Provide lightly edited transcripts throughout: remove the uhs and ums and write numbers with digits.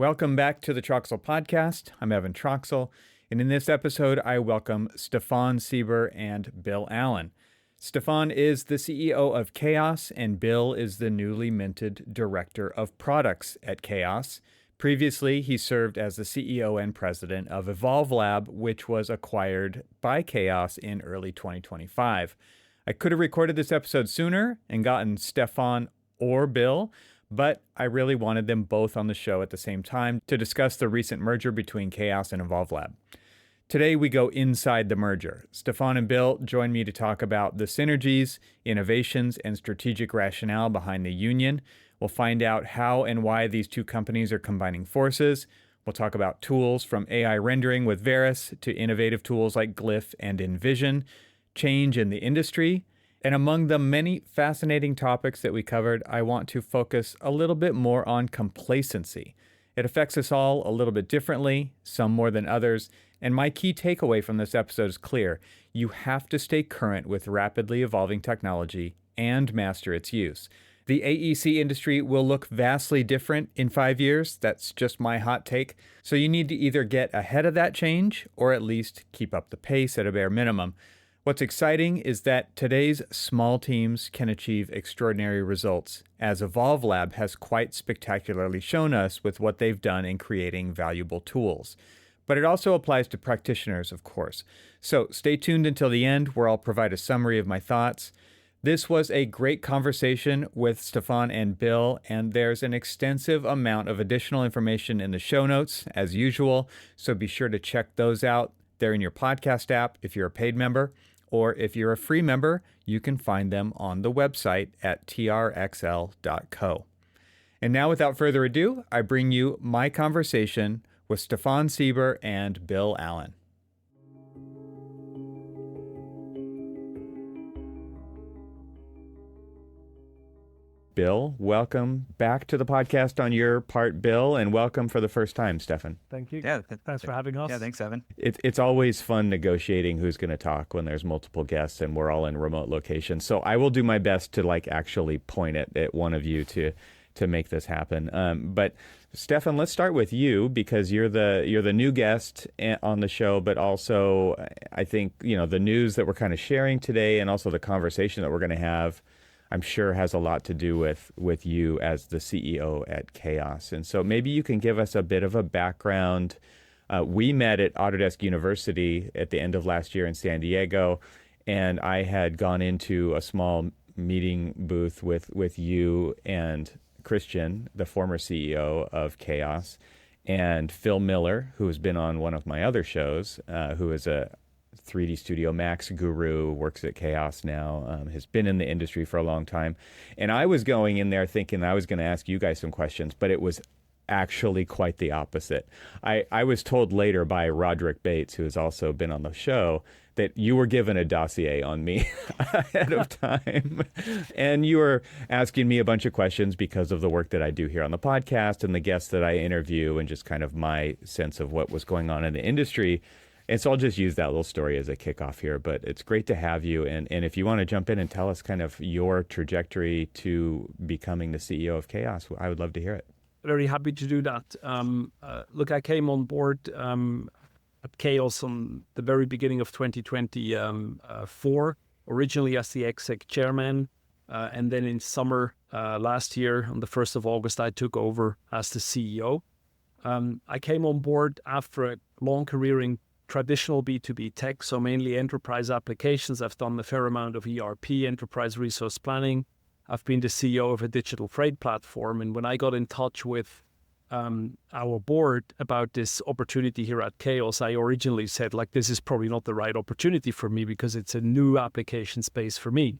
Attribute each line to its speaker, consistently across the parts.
Speaker 1: Welcome back to the Troxel Podcast. I'm Evan Troxel, and in this episode, I welcome Stephan Sieber and Bill Allen. Stephan is the CEO of Chaos, and Bill is the newly minted Director of Products at Chaos. Previously, he served as the CEO and President of EvolveLba, which was acquired by Chaos in early 2025. I could have recorded this episode sooner and gotten Stephan or Bill, but I really wanted them both on the show at the same time to discuss the recent merger between Chaos and EvolveLba. Today, we go inside the merger. Stephan and Bill join me to talk about the synergies, innovations, and strategic rationale behind the union. We'll find out how and why these two companies are combining forces. We'll talk about tools from AI rendering with Veras to innovative tools like Glyph and Envision, change in the industry. And among the many fascinating topics that we covered, I want to focus a little bit more on complacency. It affects us all a little bit differently, some more than others. And my key takeaway from this episode is clear. You have to stay current with rapidly evolving technology and master its use. The AEC industry will look vastly different in 5 years. That's just my hot take. So you need to either get ahead of that change or at least keep up the pace at a bare minimum. What's exciting is that today's small teams can achieve extraordinary results, as EvolveLba has quite spectacularly shown us with what they've done in creating valuable tools. But it also applies to practitioners, of course. So stay tuned until the end, where I'll provide a summary of my thoughts. This was a great conversation with Stephan and Bill, and there's an extensive amount of additional information in the show notes, as usual, so be sure to check those out. They're in your podcast app if you're a paid member, or if you're a free member, you can find them on the website at trxl.co. And now, without further ado, I bring you my conversation with Stephan Sieber and Bill Allen. Bill, welcome back to the podcast on your part, Bill, and welcome for the first time, Stephan.
Speaker 2: Thank you.
Speaker 3: Yeah,
Speaker 2: thanks for having us.
Speaker 3: Yeah, thanks, Evan.
Speaker 1: It's always fun negotiating who's going to talk when there's multiple guests and we're all in remote locations. So I will do my best to actually point at one of you to make this happen. But Stephan, let's start with you because you're the new guest on the show, but also I think the news that we're kind of sharing today and also the conversation that we're going to have, I'm sure has a lot to do with you as the CEO at Chaos. And so maybe you can give us a bit of a background. We met at Autodesk University at the end of last year in San Diego, and I had gone into a small meeting booth with you and Christian, the former CEO of Chaos, and Phil Miller, who has been on one of my other shows, who is a 3D Studio Max guru, works at Chaos now, has been in the industry for a long time. And I was going in there thinking I was going to ask you guys some questions, but it was actually quite the opposite. I was told later by Roderick Bates, who has also been on the show, that you were given a dossier on me ahead of time. And you were asking me a bunch of questions because of the work that I do here on the podcast and the guests that I interview and just kind of my sense of what was going on in the industry. And so I'll just use that little story as a kickoff here, but it's great to have you. And if you want to jump in and tell us kind of your trajectory to becoming the CEO of Chaos, I would love to hear it.
Speaker 2: Very happy to do that. Look, I came on board at Chaos on the very beginning of 2024, originally as the exec chairman. And then in summer last year, on the 1st of August, I took over as the CEO. I came on board after a long career in traditional B2B tech, so mainly enterprise applications. I've done a fair amount of ERP, enterprise resource planning. I've been the CEO of a digital freight platform. And when I got in touch with our board about this opportunity here at Chaos, I originally said, this is probably not the right opportunity for me because it's a new application space for me.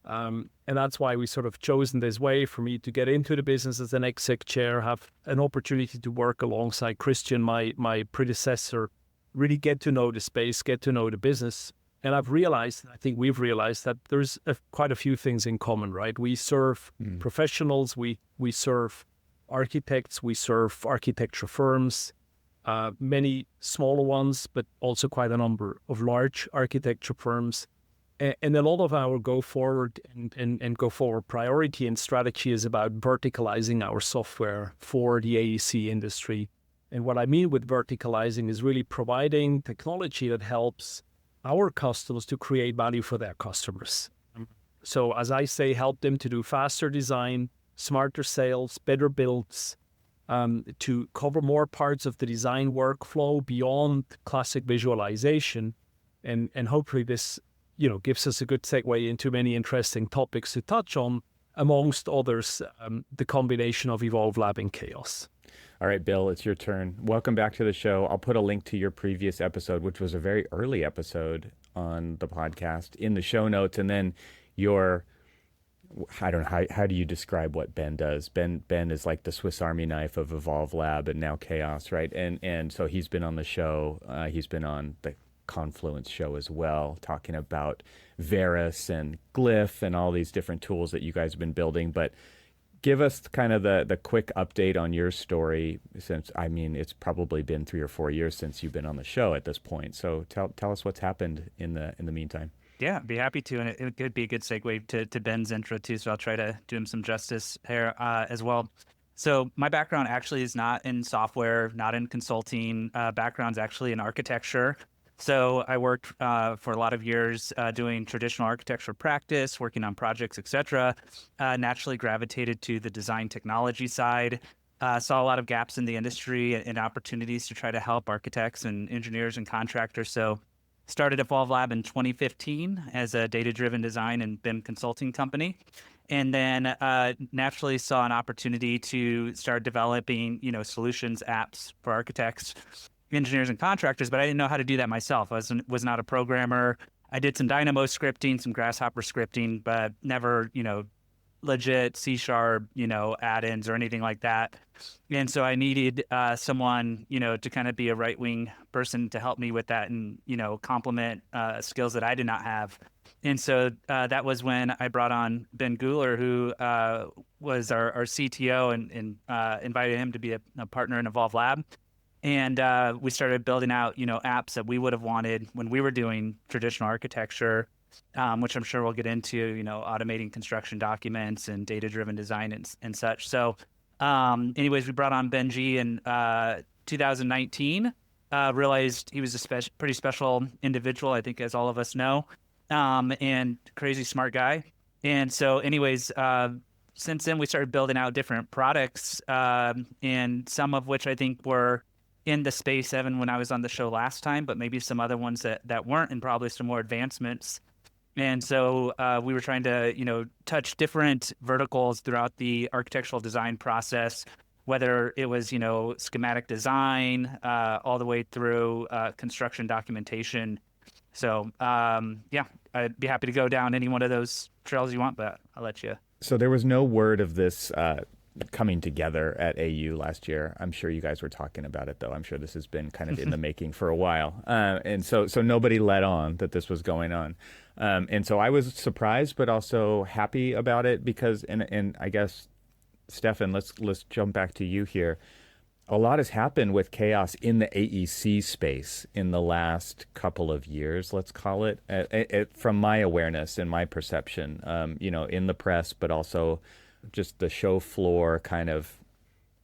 Speaker 2: And that's why we sort of chosen this way for me to get into the business as an exec chair, have an opportunity to work alongside Christian, my predecessor, really get to know the space, get to know the business. And I think we've realized that there's quite a few things in common, right? We serve professionals, we serve architects, we serve architecture firms, many smaller ones, but also quite a number of large architecture firms. And a lot of our go forward priority and strategy is about verticalizing our software for the AEC industry. And what I mean with verticalizing is really providing technology that helps our customers to create value for their customers. So as I say, help them to do faster design, smarter sales, better builds, to cover more parts of the design workflow beyond classic visualization. And hopefully this gives us a good segue into many interesting topics to touch on, amongst others, the combination of EvolveLab and Chaos.
Speaker 1: All right, Bill, it's your turn. Welcome back to the show. I'll put a link to your previous episode, which was a very early episode on the podcast, in the show notes. And then I don't know, how do you describe what Ben does? Ben is like the Swiss Army knife of EvolveLab and now Chaos, right? And so he's been on the show. He's been on the Confluence show as well, talking about Veras and Glyph and all these different tools that you guys have been building. But give us kind of the quick update on your story, since, I mean, it's probably been 3 or 4 years since you've been on the show at this point. So tell us what's happened in the meantime.
Speaker 3: Yeah, I'd be happy to. And it could be a good segue to Ben's intro too. So I'll try to do him some justice here as well. So my background actually is not in software, not in consulting. Background's actually in architecture. So I worked for a lot of years doing traditional architecture practice, working on projects, etc. Naturally gravitated to the design technology side. Saw a lot of gaps in the industry and opportunities to try to help architects and engineers and contractors. So started EvolveLab in 2015 as a data-driven design and BIM consulting company. And then naturally saw an opportunity to start developing, solutions, apps for architects, engineers, and contractors, but I didn't know how to do that myself. I was not a programmer. I did some Dynamo scripting, some Grasshopper scripting, but never, legit C#, add-ins or anything like that. And so I needed someone, to kind of be a right-wing person to help me with that and, complement skills that I did not have. And so that was when I brought on Ben Guler, who was our CTO, and invited him to be a partner in EvolveLab. And we started building out, apps that we would have wanted when we were doing traditional architecture, which I'm sure we'll get into, automating construction documents and data-driven design and such. So anyways, we brought on Benji in 2019, realized he was a pretty special individual, I think, as all of us know, and crazy smart guy. And so anyways, since then, we started building out different products, and some of which I think were in the space, Evan, when I was on the show last time, but maybe some other ones that weren't, and probably some more advancements. And so we were trying to, touch different verticals throughout the architectural design process, whether it was, schematic design, all the way through construction documentation. So, I'd be happy to go down any one of those trails you want, but I'll let you.
Speaker 1: So there was no word of this coming together at AU last year. I'm sure you guys were talking about it, though. I'm sure this has been kind of in the making for a while. And so nobody let on that this was going on. And so I was surprised, but also happy about it because, and I guess, Stephan, let's jump back to you here. A lot has happened with Chaos in the AEC space in the last couple of years, let's call it, from my awareness and my perception, in the press, but also just the show floor kind of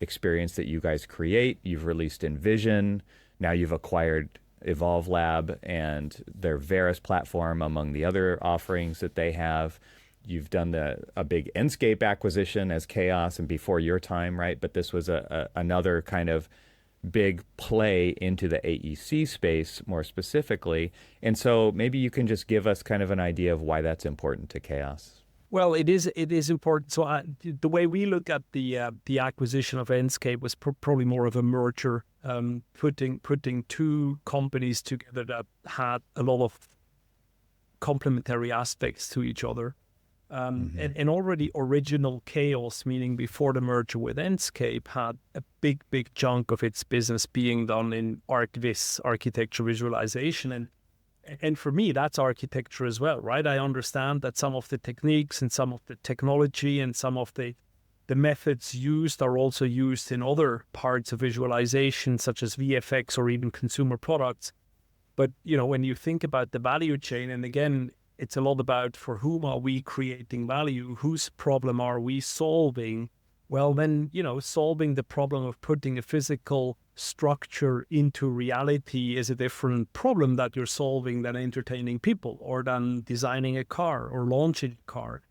Speaker 1: experience that you guys create. You've released Envision. Now you've acquired EvolveLab and their Veras platform, among the other offerings that they have. You've done a big Enscape acquisition as Chaos and before your time, right? But this was another kind of big play into the AEC space more specifically. And so maybe you can just give us kind of an idea of why that's important to Chaos.
Speaker 2: Well, it is important. So the way we look at the acquisition of Enscape was probably more of a merger, putting two companies together that had a lot of complementary aspects to each other. And already original Chaos, meaning before the merger with Enscape, had a big chunk of its business being done in ArcVis, architecture visualization. And for me, that's architecture as well, right? I understand that some of the techniques and some of the technology and some of the methods used are also used in other parts of visualization, such as VFX or even consumer products. But, when you think about the value chain, and again, It's a lot about for whom are we creating value, whose problem are we solving. Well, then, solving the problem of putting a physical structure into reality is a different problem that you're solving than entertaining people or than designing a car or launching a car.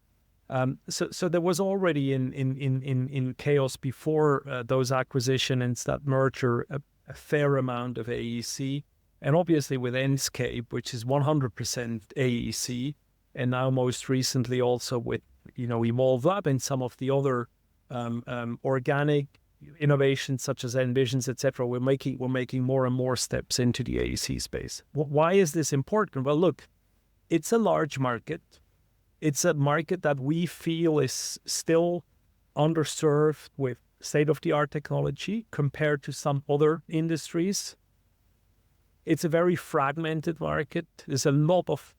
Speaker 2: So there was already in Chaos before those acquisitions, that merger, a fair amount of AEC. And obviously with Enscape, which is 100% AEC, and now most recently also with, EvolveLab and some of the other organic innovations such as Envisions, etc. We're making more and more steps into the AEC space. Why is this important? Well, look, it's a large market. It's a market that we feel is still underserved with state-of-the-art technology compared to some other industries. It's a very fragmented market. There's a lot of,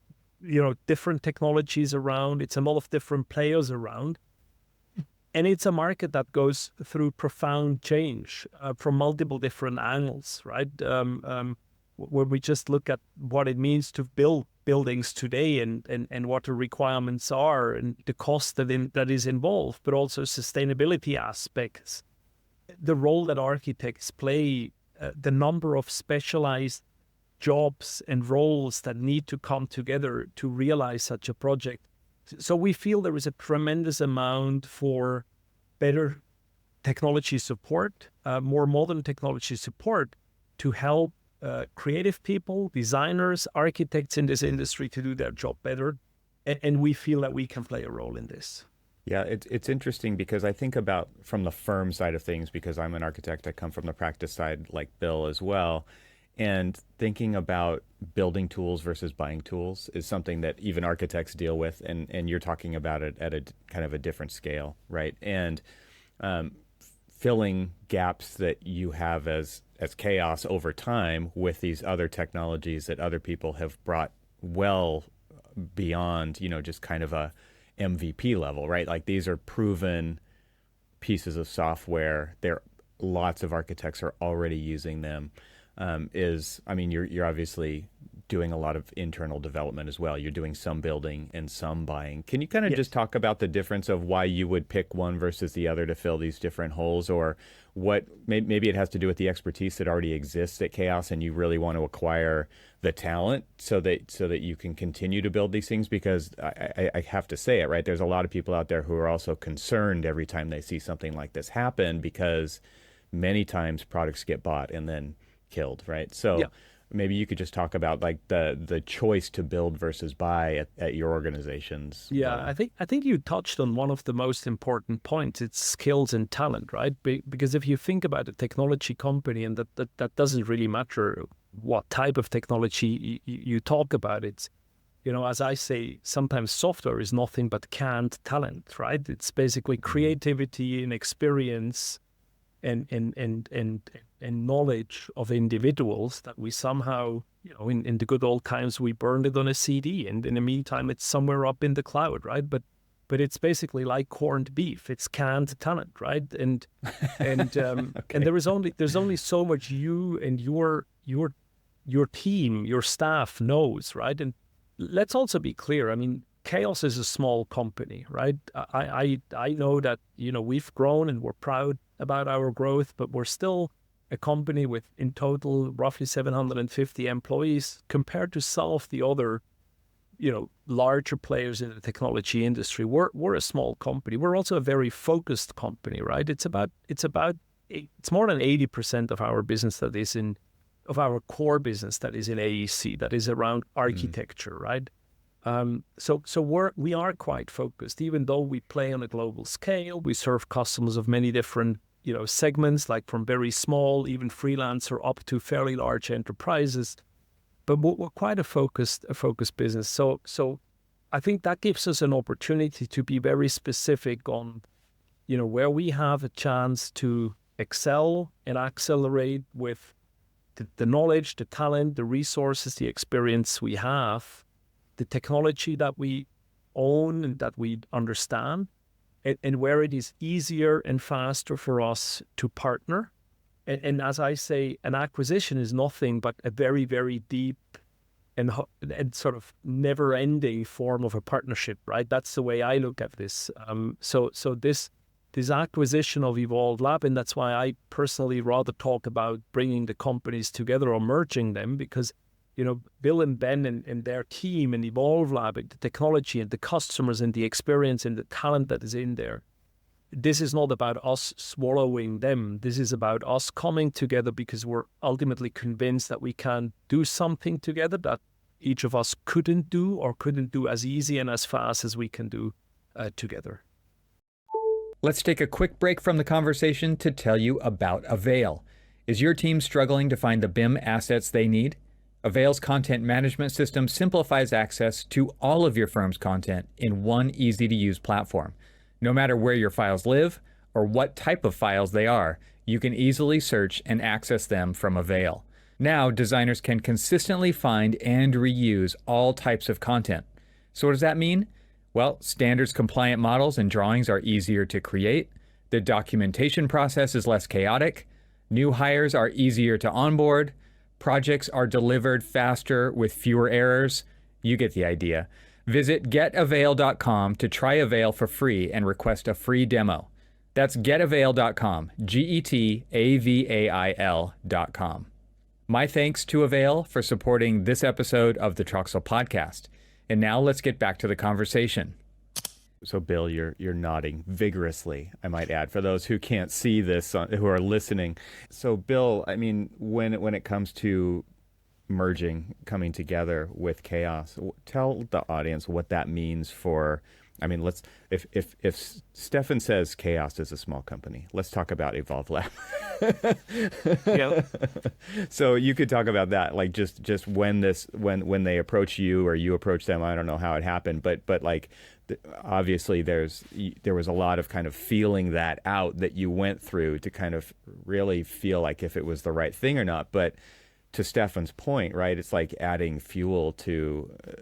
Speaker 2: different technologies around. It's a lot of different players around. And it's a market that goes through profound change from multiple different angles, right? When we just look at what it means to build buildings today and what the requirements are and the cost that is involved, but also sustainability aspects, the role that architects play, the number of specialized jobs and roles that need to come together to realize such a project. So we feel there is a tremendous amount for better technology support, more modern technology support to help creative people, designers, architects in this industry to do their job better. And we feel that we can play a role in this.
Speaker 1: Yeah, it's interesting because I think about from the firm side of things, because I'm an architect, I come from the practice side like Bill as well. And thinking about building tools versus buying tools is something that even architects deal with, and you're talking about it at a kind of a different scale, right? And filling gaps that you have as Chaos over time with these other technologies that other people have brought well beyond, just kind of a MVP level, right? Like these are proven pieces of software. Lots of architects are already using them. You're obviously doing a lot of internal development as well. You're doing some building and some buying. Can you kind of just talk about the difference of why you would pick one versus the other to fill these different holes, or what maybe it has to do with the expertise that already exists at Chaos and you really want to acquire the talent so that you can continue to build these things? Because I have to say it, right? There's a lot of people out there who are also concerned every time they see something like this happen, because many times products get bought and then killed, right? So maybe you could just talk about like the choice to build versus buy at your organizations.
Speaker 2: Yeah, I think you touched on one of the most important points. It's skills and talent, right? Because if you think about a technology company, and that doesn't really matter what type of technology you talk about, it's, as I say, sometimes software is nothing but canned talent, right? It's basically creativity and experience and knowledge of individuals that we somehow, in the good old times, we burned it on a CD, and in the meantime, it's somewhere up in the cloud, right? But it's basically like corned beef. It's canned talent, right? And okay. And there's only so much you and your team, your staff knows, right? And let's also be clear. Chaos is a small company, right? I know that, we've grown and we're proud about our growth, but we're still a company with in total roughly 750 employees compared to some of the other, larger players in the technology industry. We're a small company. We're also a very focused company, right? It's more than 80% of our business of our core business that is in AEC, that is around architecture, right? So we are quite focused, even though we play on a global scale. We serve customers of many different, segments, like from very small, even freelancer, up to fairly large enterprises. But we're quite a focused business. So I think that gives us an opportunity to be very specific on, where we have a chance to excel and accelerate with the knowledge, the talent, the resources, the experience we have, the technology that we own and that we understand, and where it is easier and faster for us to partner. And as I say, an acquisition is nothing but a very, very deep and sort of never-ending form of a partnership, right? That's the way I look at this. So this acquisition of EvolveLab, and that's why I personally rather talk about bringing the companies together or merging them, because Bill and Ben and their team and EvolveLab, and the technology and the customers and the experience and the talent that is in there. This is not about us swallowing them. This is about us coming together because we're ultimately convinced that we can do something together that each of us couldn't do as easy and as fast as we can do together.
Speaker 1: Let's take a quick break from the conversation to tell you about AVAIL. Is your team struggling to find the BIM assets they need? AVAIL's content management system simplifies access to all of your firm's content in one easy-to-use platform. No matter where your files live or what type of files they are, you can easily search and access them from AVAIL. Now, designers can consistently find and reuse all types of content. So what does that mean? Well, standards-compliant models and drawings are easier to create. The documentation process is less chaotic. New hires are easier to onboard. Projects are delivered faster with fewer errors. You get the idea. Visit getavail.com to try AVAIL for free and request a free demo. That's getavail.com, GETAVAIL.com. My thanks to AVAIL for supporting this episode of the Troxel Podcast. And now let's get back to the conversation. So Bill, you're nodding vigorously, I might add, for those who can't see this, who are listening. So Bill, I mean, when it comes to coming together with Chaos, tell the audience what that means for, I mean, if Stephan says Chaos is a small company, let's talk about EvolveLab. Yep. So you could talk about that, like just when they approach you or you approach them. I don't know how it happened, but like obviously there was a lot of kind of feeling that out that you went through to kind of really feel like if it was the right thing or not. But to Stephan's point, right, it's like adding fuel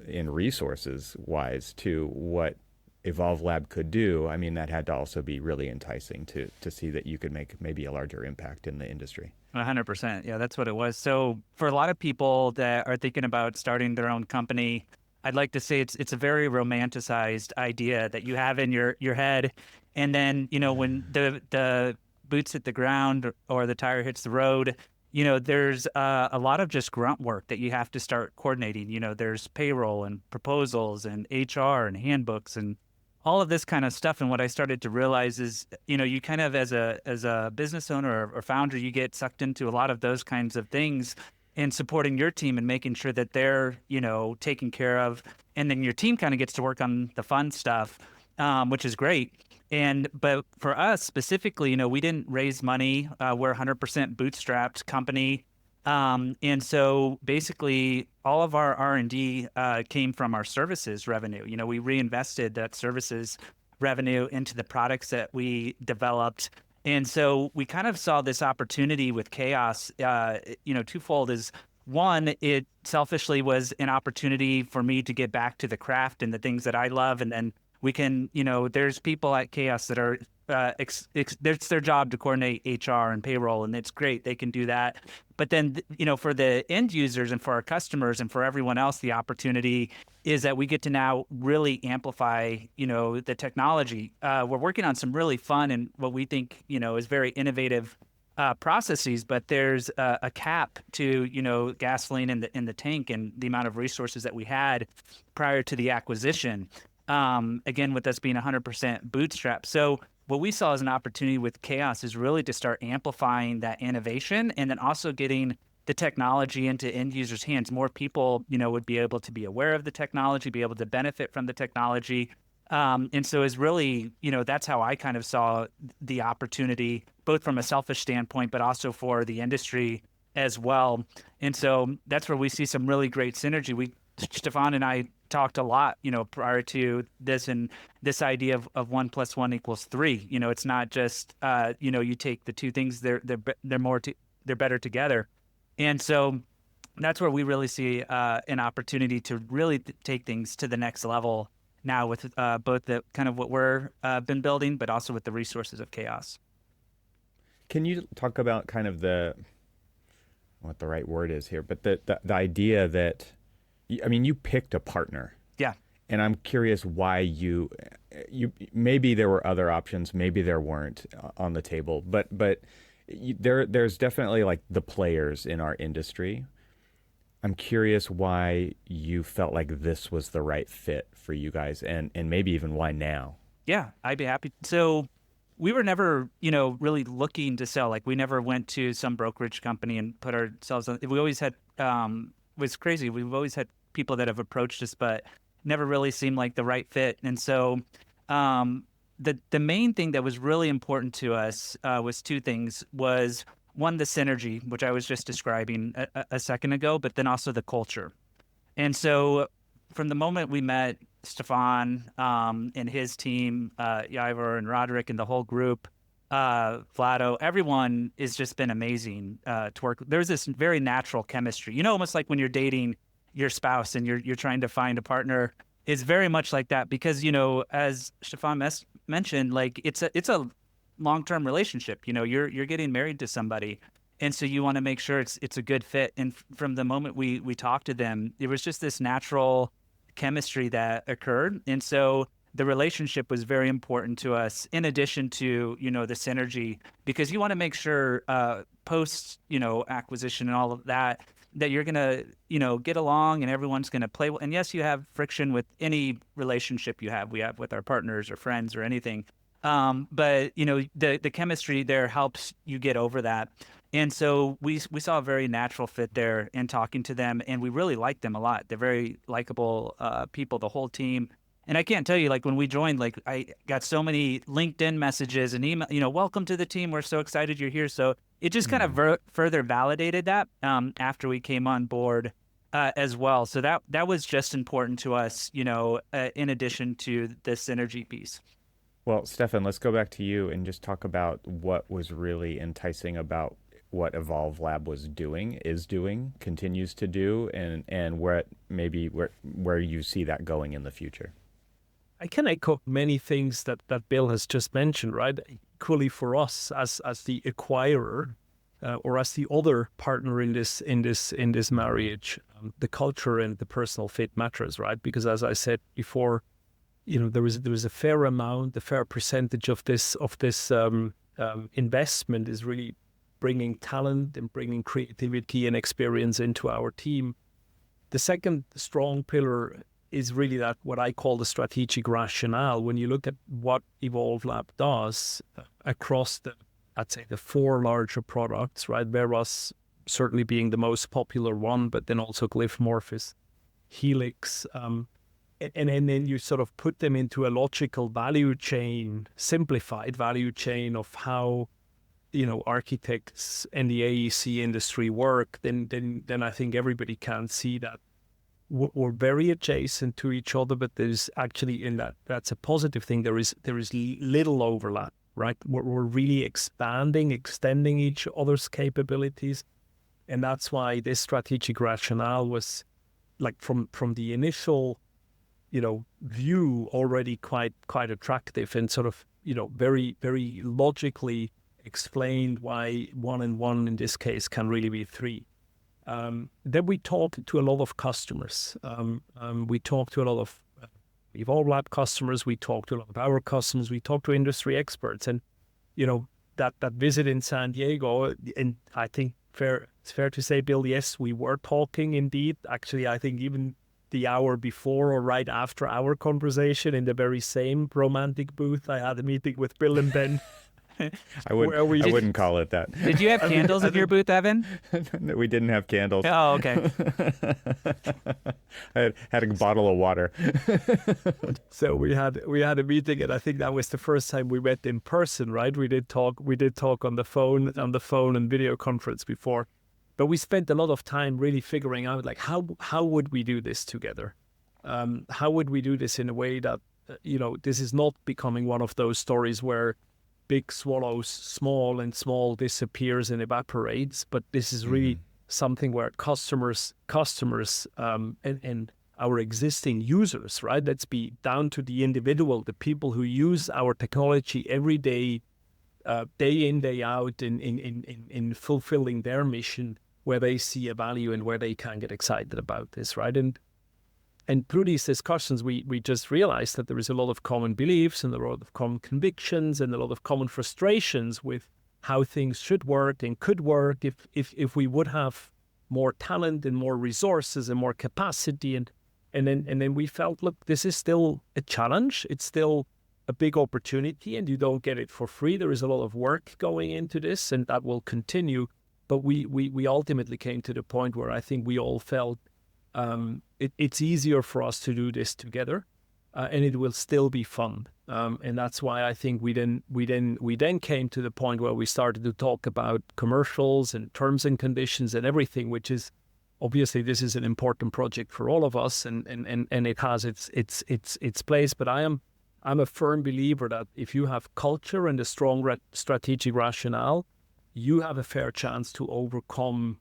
Speaker 1: in resources wise to what EvolveLab could do. I mean, that had to also be really enticing to see that you could make maybe a larger impact in the industry.
Speaker 3: 100%. Yeah, that's what it was. So for a lot of people that are thinking about starting their own company, I'd like to say it's a very romanticized idea that you have in your head. And then, when the boots hit the ground or the tire hits the road, there's a lot of just grunt work that you have to start coordinating. There's payroll and proposals and HR and handbooks and all of this kind of stuff. And what I started to realize is, you kind of as a business owner or founder, you get sucked into a lot of those kinds of things and supporting your team and making sure that they're, taken care of. And then your team kind of gets to work on the fun stuff, which is great. But for us specifically, we didn't raise money. We're 100% bootstrapped company. And so basically all of our R&D came from our services revenue. We reinvested that services revenue into the products that we developed. And so we kind of saw this opportunity with Chaos, twofold. Is one, it selfishly was an opportunity for me to get back to the craft and the things that I love. And then we can, there's people at Chaos that are, it's their job to coordinate HR and payroll, and it's great. They can do that. But then, for the end users and for our customers and for everyone else, the opportunity is that we get to now really amplify, the technology. We're working on some really fun and what we think, is very innovative processes, but there's a cap to, gasoline in the tank and the amount of resources that we had prior to the acquisition. Again, with us being 100% bootstrap. So what we saw as an opportunity with Chaos is really to start amplifying that innovation and then also getting the technology into end users' hands. More people, would be able to be aware of the technology, be able to benefit from the technology. And so it's really, that's how I kind of saw the opportunity, both from a selfish standpoint, but also for the industry as well. And so that's where we see some really great synergy. Stephan and I talked a lot, prior to this, and this idea of 1 + 1 = 3. It's not just, you take the two things; they're better together. And so that's where we really see an opportunity to really take things to the next level now with both the kind of what we're been building, but also with the resources of Chaos.
Speaker 1: Can you talk about kind of what the right word is here, but the idea that I mean, you picked a partner.
Speaker 3: Yeah.
Speaker 1: And I'm curious why you maybe there were other options, maybe there weren't on the table, but there's definitely like the players in our industry. I'm curious why you felt like this was the right fit for you guys, and maybe even why now.
Speaker 3: Yeah, I'd be happy. So we were never, really looking to sell. Like we never went to some brokerage company and put ourselves on. We always had, it was crazy. We've always had people that have approached us, but never really seemed like the right fit. And so the main thing that was really important to us was two things. Was one, the synergy, which I was just describing a second ago, but then also the culture. And so from the moment we met Stephan and his team, Ivor and Roderick and the whole group, Vlado, everyone has just been amazing to work with. There's this very natural chemistry, almost like when you're dating your spouse and you're trying to find a partner. It's very much like that because, as Stephan mentioned, like it's a long-term relationship. You're getting married to somebody. And so you want to make sure it's a good fit. And from the moment we talked to them, it was just this natural chemistry that occurred. And so the relationship was very important to us, in addition to, the synergy, because you want to make sure post, acquisition and all of that you're going to, get along and everyone's going to play well. And yes, you have friction with any relationship we have with our partners or friends or anything. But, the chemistry there helps you get over that. And so we saw a very natural fit there in talking to them, and we really liked them a lot. They're very likable people, the whole team. And I can't tell you, like when we joined, like I got so many LinkedIn messages and email, welcome to the team. We're so excited you're here. So it just kind of further validated that after we came on board as well. So that was just important to us, in addition to the synergy piece.
Speaker 1: Well, Stephan, let's go back to you and just talk about what was really enticing about what EvolveLab is doing, continues to do, and where you see that going in the future.
Speaker 2: I can echo many things that Bill has just mentioned, right? Equally for us as the acquirer or as the other partner in this marriage, the culture and the personal fit matters, right? Because as I said before, there is a fair percentage of this investment is really bringing talent and bringing creativity and experience into our team. The second strong pillar is really that what I call the strategic rationale. When you look at what EvolveLab does across I'd say the four larger products, right? Veras certainly being the most popular one, but then also Glyph, Morphis, Helix, and then you sort of put them into a logical value chain, simplified value chain of how architects and the AEC industry work, then I think everybody can see that we're very adjacent to each other, but there's actually that's a positive thing. There is little overlap, right? We're really extending each other's capabilities, and that's why this strategic rationale was like from the initial view already quite attractive and sort of very very logically explained why one and one in this case can really be three. Then we talked to a lot of customers. We talked to a lot of EvolveLab customers. We talked to a lot of our customers. We talked to industry experts, and that visit in San Diego. And I think it's fair to say, Bill, yes, we were talking indeed. Actually, I think even the hour before or right after our conversation in the very same romantic booth, I had a meeting with Bill and Ben.
Speaker 1: I wouldn't call it that.
Speaker 3: Did you have candles in your booth, Evan?
Speaker 1: No, we didn't have candles.
Speaker 3: Oh, okay.
Speaker 1: I had a bottle of water.
Speaker 2: So we had a meeting, and I think that was the first time we met in person, right? We did talk on the phone and video conference before, but we spent a lot of time really figuring out like how would we do this together? How would we do this in a way that this is not becoming one of those stories where big swallows small and small disappears and evaporates, but this is really something where customers and our existing users, right? Let's be down to the individual, the people who use our technology every day, day in, day out in fulfilling their mission, where they see a value and where they can get excited about this, right? And And through these discussions, we just realized that there is a lot of common beliefs and a lot of common convictions and a lot of common frustrations with how things should work and could work if we would have more talent and more resources and more capacity. And then we felt, look, this is still a challenge. It's still a big opportunity, and you don't get it for free. There is a lot of work going into this, and that will continue. But we ultimately came to the point where I think we all felt it's easier for us to do this together, and it will still be fun. And that's why I think we then came to the point where we started to talk about commercials and terms and conditions and everything, which is obviously this is an important project for all of us, and it has its place. But I'm a firm believer that if you have culture and a strong strategic rationale, you have a fair chance to overcome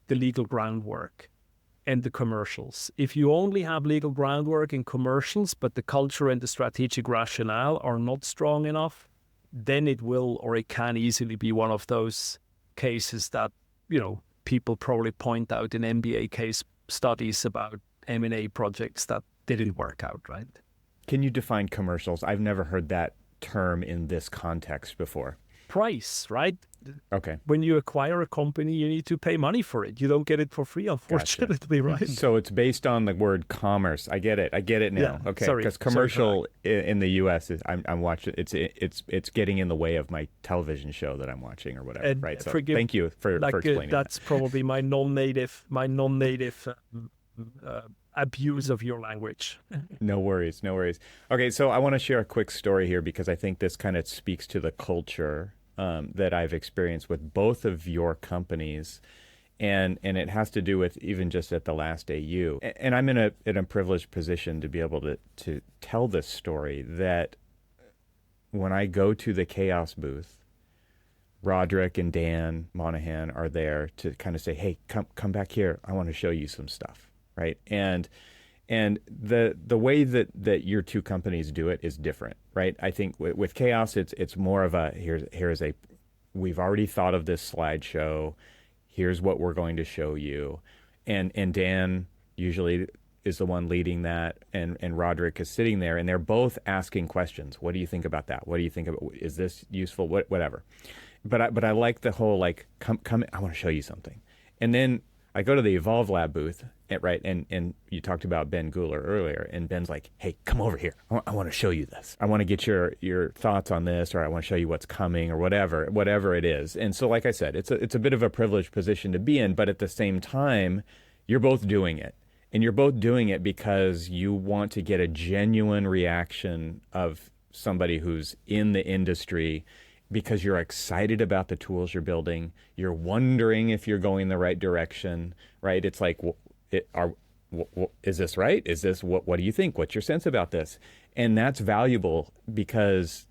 Speaker 2: the legal groundwork and the commercials. If you only have legal groundwork and commercials, but the culture and the strategic rationale are not strong enough, then it will, or it can easily be one of those cases that, people probably point out in MBA case studies about M&A projects that didn't work out, right?
Speaker 1: Can you define commercials? I've never heard that term in this context before.
Speaker 2: Price, right?
Speaker 1: Okay.
Speaker 2: When you acquire a company, you need to pay money for it. You don't get it for free, unfortunately,
Speaker 1: Gotcha.
Speaker 2: right?
Speaker 1: So it's based on the word commerce. I get it now.
Speaker 2: Yeah,
Speaker 1: Okay.
Speaker 2: sorry.
Speaker 1: Because commercial in the U.S. is I'm watching. It's getting in the way of my television show that I'm watching or whatever.
Speaker 2: And
Speaker 1: right. So
Speaker 2: forgive,
Speaker 1: thank you for explaining.
Speaker 2: That's probably my non-native abuse of your language.
Speaker 1: No worries. Okay, so I want to share a quick story here because I think this kind of speaks to the culture that I've experienced with both of your companies, and it has to do with even just at the last AU. And I'm in a privileged position to be able to tell this story that when I go to the Chaos booth, Roderick and Dan Monahan are there to kind of say, hey, come back here. I want to show you some stuff, right? And the way that your two companies do it is different, right? I think with Chaos, it's more of a we've already thought of this slideshow. Here's what we're going to show you, and Dan usually is the one leading that, and Roderick is sitting there, and they're both asking questions. What do you think about that? What do you think about? Is this useful? Whatever. But I like the whole come. I want to show you something, and then I go to the EvolveLab booth, right? And you talked about Ben Guler earlier, and Ben's like, hey, come over here. I want to show you this. I want to get your thoughts on this, or I want to show you what's coming, or whatever it is. And so, like I said, it's a bit of a privileged position to be in, but at the same time, you're both doing it. And you're both doing it because you want to get a genuine reaction of somebody who's in the industry, because you're excited about the tools you're building. You're wondering if you're going the right direction, right? It's like, is this right? Is this, what do you think? What's your sense about this? And that's valuable because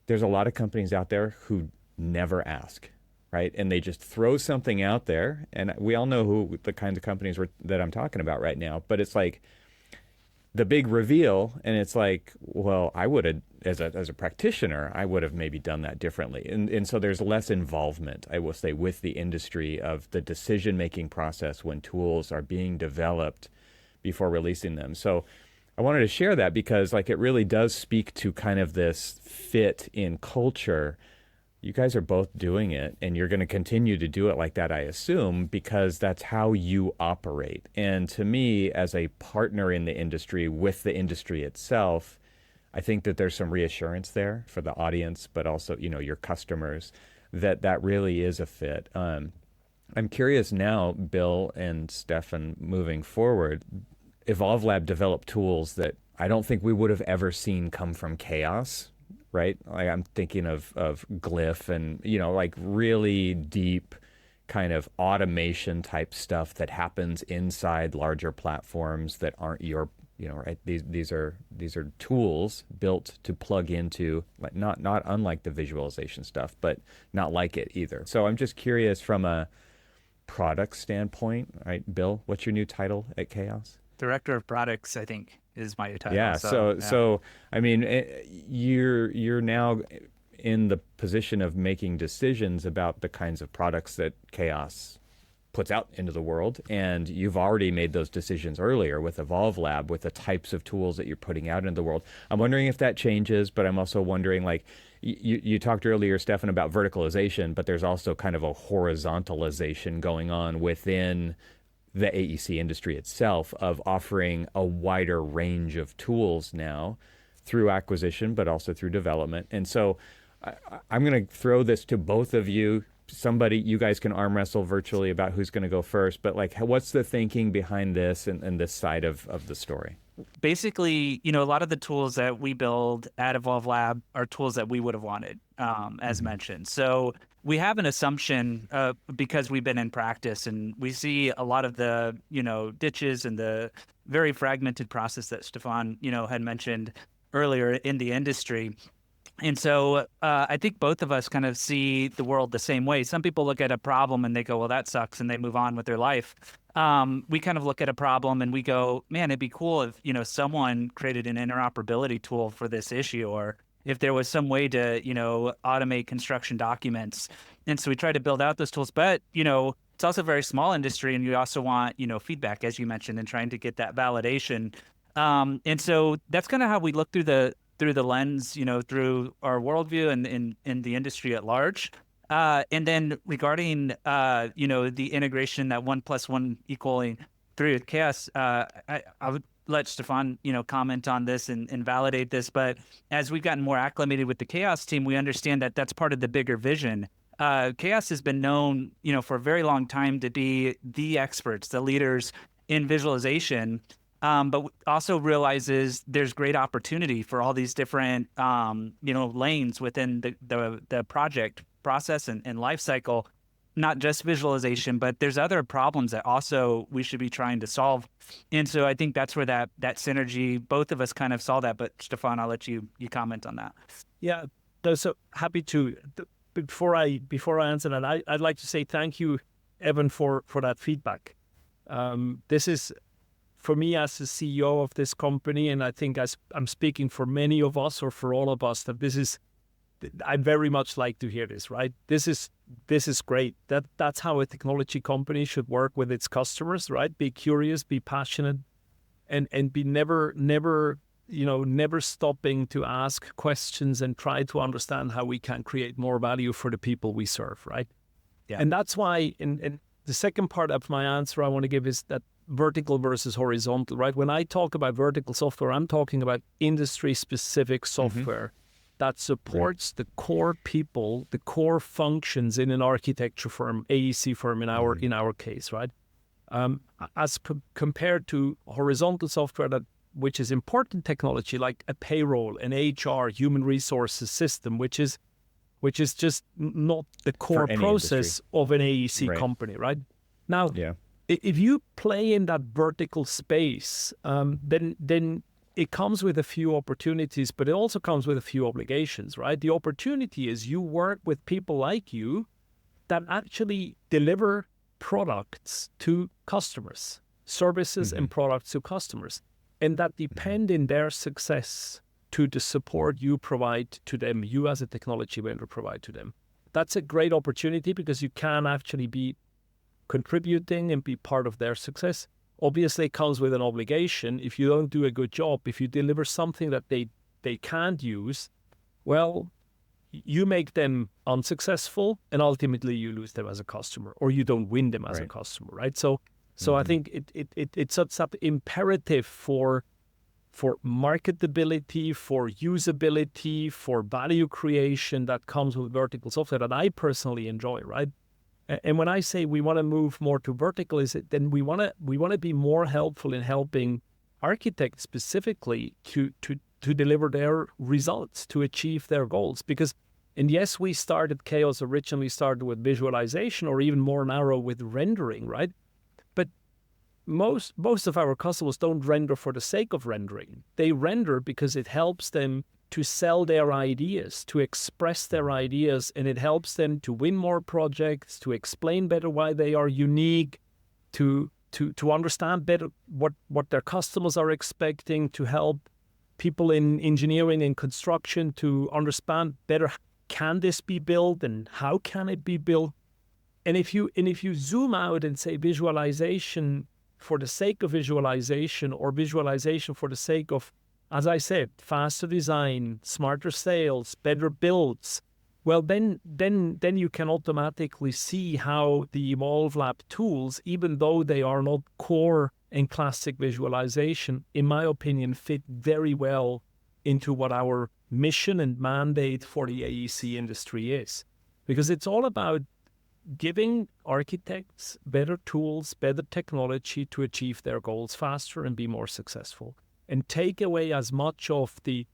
Speaker 1: there's a lot of companies out there who never ask, right? And they just throw something out there. And we all know who the kinds of companies that I'm talking about right now, but it's like the big reveal, and it's like, well, I would have, as a practitioner, I would have maybe done that differently. And so there's less involvement, I will say, with the industry of the decision-making process when tools are being developed before releasing them. So I wanted to share that because it really does speak to kind of this fit in culture. You guys are both doing it, and you're going to continue to do it like that, I assume, because that's how you operate. And to me, as a partner in the industry with the industry itself, I think that there's some reassurance there for the audience, but also, your customers, that really is a fit. I'm curious now, Bill and Stephan, moving forward, EvolveLab developed tools that I don't think we would have ever seen come from Chaos, right? I'm thinking of Glyph and, really deep kind of automation type stuff that happens inside larger platforms that aren't your, right? These are tools built to plug into, not unlike the visualization stuff, but not like it either. So I'm just curious from a product standpoint, right? Bill, what's your new title at Chaos?
Speaker 3: Director of Products, I think, is my title.
Speaker 1: Yeah. So I mean, you're now in the position of making decisions about the kinds of products that Chaos puts out into the world. And you've already made those decisions earlier with EvolveLab, with the types of tools that you're putting out into the world. I'm wondering if that changes, but I'm also wondering, like, you talked earlier, Stephan, about verticalization, but there's also kind of a horizontalization going on within the AEC industry itself of offering a wider range of tools now through acquisition, but also through development. And so I'm going to throw this to both of you. You guys can arm wrestle virtually about who's going to go first, but like, what's the thinking behind this and this side of the story?
Speaker 3: Basically, a lot of the tools that we build at EvolveLab are tools that we would have wanted, as mentioned. So we have an assumption because we've been in practice and we see a lot of the, ditches and the very fragmented process that Stephan, had mentioned earlier in the industry. And so I think both of us kind of see the world the same way. Some people look at a problem and they go, well, that sucks, and they move on with their life. We kind of look at a problem and we go, man, it'd be cool if, someone created an interoperability tool for this issue, or if there was some way to, automate construction documents. And so we try to build out those tools. But, it's also a very small industry, and you also want, feedback, as you mentioned, and trying to get that validation. And so that's kind of how we look through the lens, through our worldview and in the industry at large. And then regarding, the integration, that 1 + 1 = 3 with Chaos, I would let Stephan, comment on this and validate this. But as we've gotten more acclimated with the Chaos team, we understand that that's part of the bigger vision. Chaos has been known, for a very long time to be the experts, the leaders in visualization. But also realizes there's great opportunity for all these different, lanes within the project process and life cycle, not just visualization, but there's other problems that also we should be trying to solve. And so I think that's where that synergy, both of us kind of saw that. But Stephan, I'll let you comment on that.
Speaker 2: Yeah, so happy to. Before I answer that, I'd like to say thank you, Evan, for that feedback. This is, for me as the CEO of this company, and I think as I'm speaking for many of us or for all of us, that I very much like to hear this, right? This is great. That's how a technology company should work with its customers, right? Be curious, be passionate, and be never stopping to ask questions and try to understand how we can create more value for the people we serve, right? Yeah. And that's why, and the second part of my answer I want to give is that vertical versus horizontal, right? When I talk about vertical software, I'm talking about industry-specific software that supports the core people, the core functions in an architecture firm, AEC firm in our case, right? As compared to horizontal software which is important technology like a payroll, an HR, human resources system, which is just not the core process of an AEC company, right? Now, if you play in that vertical space, then it comes with a few opportunities, but it also comes with a few obligations, right? The opportunity is you work with people like you that actually deliver products to customers, services and products to customers, and that depend in their success to the support you provide to them, you as a technology vendor provide to them. That's a great opportunity because you can actually be contributing and be part of their success. Obviously, it comes with an obligation. If you don't do a good job, if you deliver something that they can't use, well, you make them unsuccessful, and ultimately you lose them as a customer, or you don't win them as a customer, right? So I think it sets up imperative for marketability, for usability, for value creation that comes with vertical software that I personally enjoy, right? And when I say we want to move more to vertical, then we want to be more helpful in helping architects specifically to deliver their results, to achieve their goals. Because, and yes, Chaos originally started with visualization, or even more narrow with rendering, right? But most of our customers don't render for the sake of rendering. They render because it helps them to sell their ideas, to express their ideas, and it helps them to win more projects, to explain better why they are unique, to understand better what their customers are expecting, to help people in engineering and construction to understand better, can this be built and how can it be built? And if you zoom out and say visualization for the sake of visualization, or visualization for the sake of, as I said, faster design, smarter sales, better builds, well, then you can automatically see how the EvolveLab tools, even though they are not core in classic visualization, in my opinion, fit very well into what our mission and mandate for the AEC industry is. Because it's all about giving architects better tools, better technology to achieve their goals faster and be more successful, and take away as much of the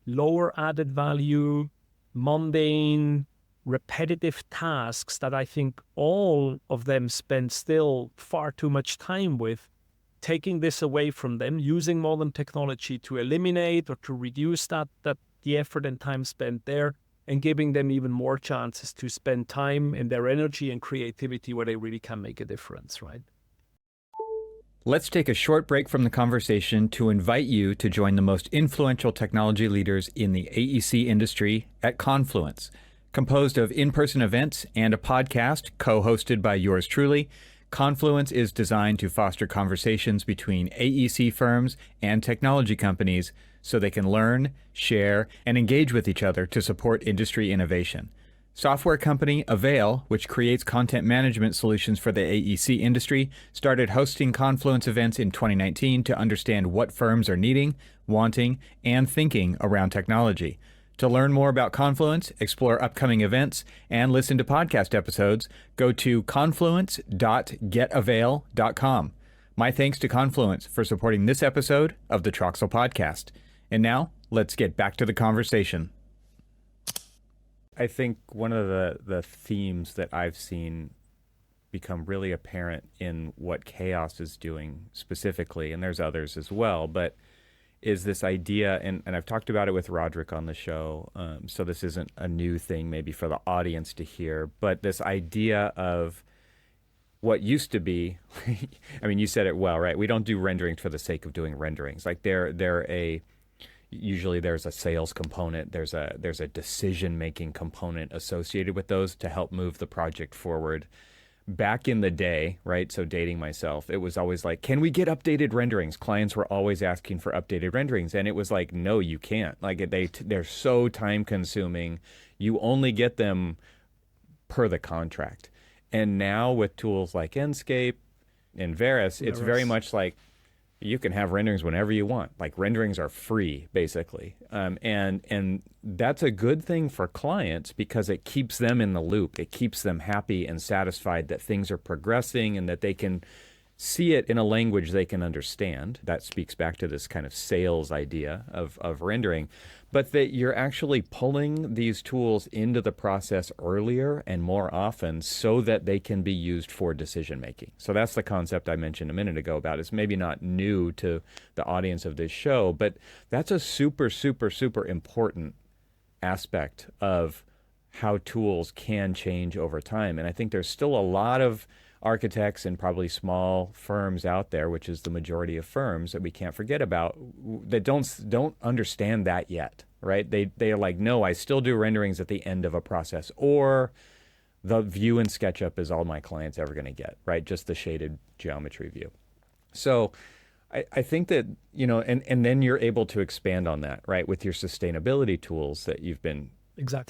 Speaker 2: lower added value, mundane, repetitive tasks that I think all of them spend still far too much time with, taking this away from them, using modern technology to eliminate or to reduce that the effort and time spent there, and giving them even more chances to spend time and their energy and creativity where they really can make a difference, right?
Speaker 1: Let's take a short break from the conversation to invite you to join the most influential technology leaders in the AEC industry at Confluence. Composed of in-person events and a podcast co-hosted by yours truly, Confluence is designed to foster conversations between AEC firms and technology companies so they can learn, share, and engage with each other to support industry innovation. Software company AVAIL, which creates content management solutions for the AEC industry, started hosting Confluence events in 2019 to understand what firms are needing, wanting, and thinking around technology. To learn more about Confluence, explore upcoming events, and listen to podcast episodes, go to confluence.getavail.com. My thanks to Confluence for supporting this episode of the Troxel Podcast. And now, let's get back to the conversation. I think one of the themes that I've seen become really apparent in what Chaos is doing specifically, and there's others as well, but is this idea, and I've talked about it with Roderick on the show, so this isn't a new thing maybe for the audience to hear, but this idea of what used to be, I mean, you said it well, right? We don't do renderings for the sake of doing renderings. Like usually there's a sales component, there's a decision-making component associated with those to help move the project forward. Back in the day, right, so dating myself, it was always like, can we get updated renderings? Clients were always asking for updated renderings, and it was like, no, you can't. Like, they're so time-consuming. You only get them per the contract. And now with tools like Enscape and Veras, it's very much like, you can have renderings whenever you want. Like, renderings are free, basically. And that's a good thing for clients because it keeps them in the loop. It keeps them happy and satisfied that things are progressing and that they can see it in a language they can understand. That speaks back to this kind of sales idea of rendering. But that you're actually pulling these tools into the process earlier and more often so that they can be used for decision making. So that's the concept I mentioned a minute ago about. It's maybe not new to the audience of this show, but that's a super, super, super important aspect of how tools can change over time. And I think there's still a lot of architects and probably small firms out there, which is the majority of firms that we can't forget about, that don't understand that yet, right? They are like, no, I still do renderings at the end of a process, or the view in SketchUp is all my client's ever going to get, right? Just the shaded geometry view. So I think that, and then you're able to expand on that, right, with your sustainability tools that you've been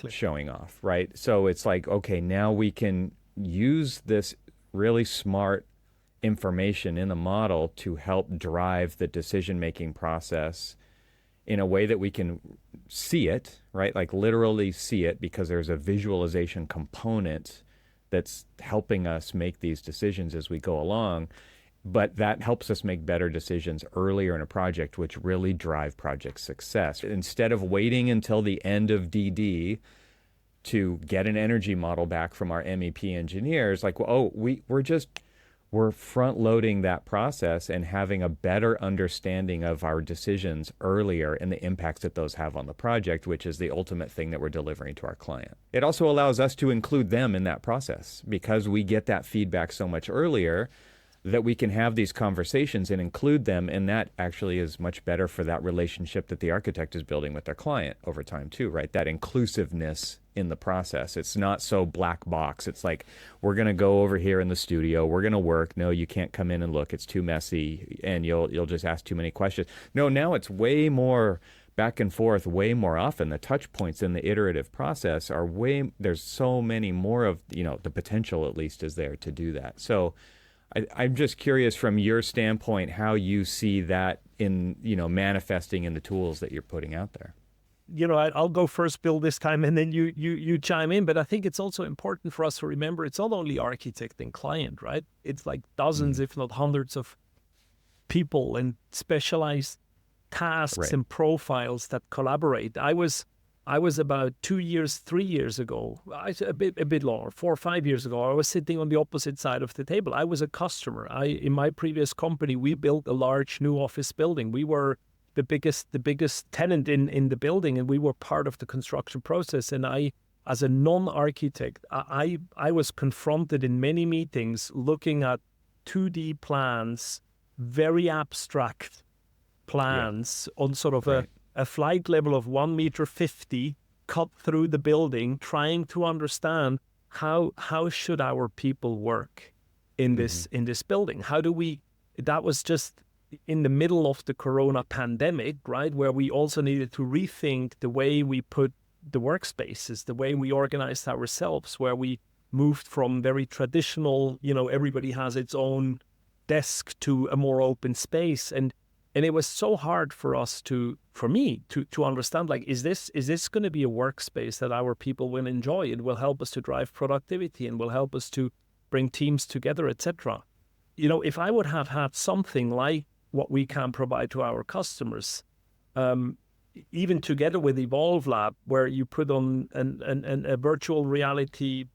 Speaker 1: showing off, right? So it's like, okay, now we can use this really smart information in the model to help drive the decision-making process in a way that we can see it, right? Like literally see it, because there's a visualization component that's helping us make these decisions as we go along. But that helps us make better decisions earlier in a project, which really drive project success. Instead of waiting until the end of DD to get an energy model back from our MEP engineers, like, we're front loading that process and having a better understanding of our decisions earlier and the impacts that those have on the project, which is the ultimate thing that we're delivering to our client. It also allows us to include them in that process because we get that feedback so much earlier. that we can have these conversations and include them. And that actually is much better for that relationship that the architect is building with their client over time too, right? That inclusiveness in the process. It's not so black box. It's like, we're going to go over here in the studio. We're going to work. No, you can't come in and look. It's too messy and you'll just ask too many questions. No, now it's way more back and forth, way more often. The touch points in the iterative process are there's so many more of, the potential at least is there to do that. So I'm just curious from your standpoint how you see that in, manifesting in the tools that you're putting out there.
Speaker 2: I'll go first, Bill, this time, and then you chime in. But I think it's also important for us to remember it's not only architect and client, right? It's like dozens, if not hundreds of people and specialized tasks and profiles that collaborate. I was about 3 years ago, a bit longer, 4 or 5 years ago, I was sitting on the opposite side of the table. I was a customer. In my previous company, we built a large new office building. We were the biggest tenant in the building, and we were part of the construction process. And I, as a non-architect, I was confronted in many meetings looking at 2D plans, very abstract plans on sort of a flight level of 1.50 meters, cut through the building, trying to understand how should our people work in this building? How do we? That was just in the middle of the Corona pandemic, right, where we also needed to rethink the way we put the workspaces, the way we organized ourselves, where we moved from very traditional, everybody has its own desk, to a more open space. And it was so hard for me to understand, like, is this going to be a workspace that our people will enjoy? It will help us to drive productivity and will help us to bring teams together, etc. If I would have had something like what we can provide to our customers, even together with EvolveLab, where you put on a virtual reality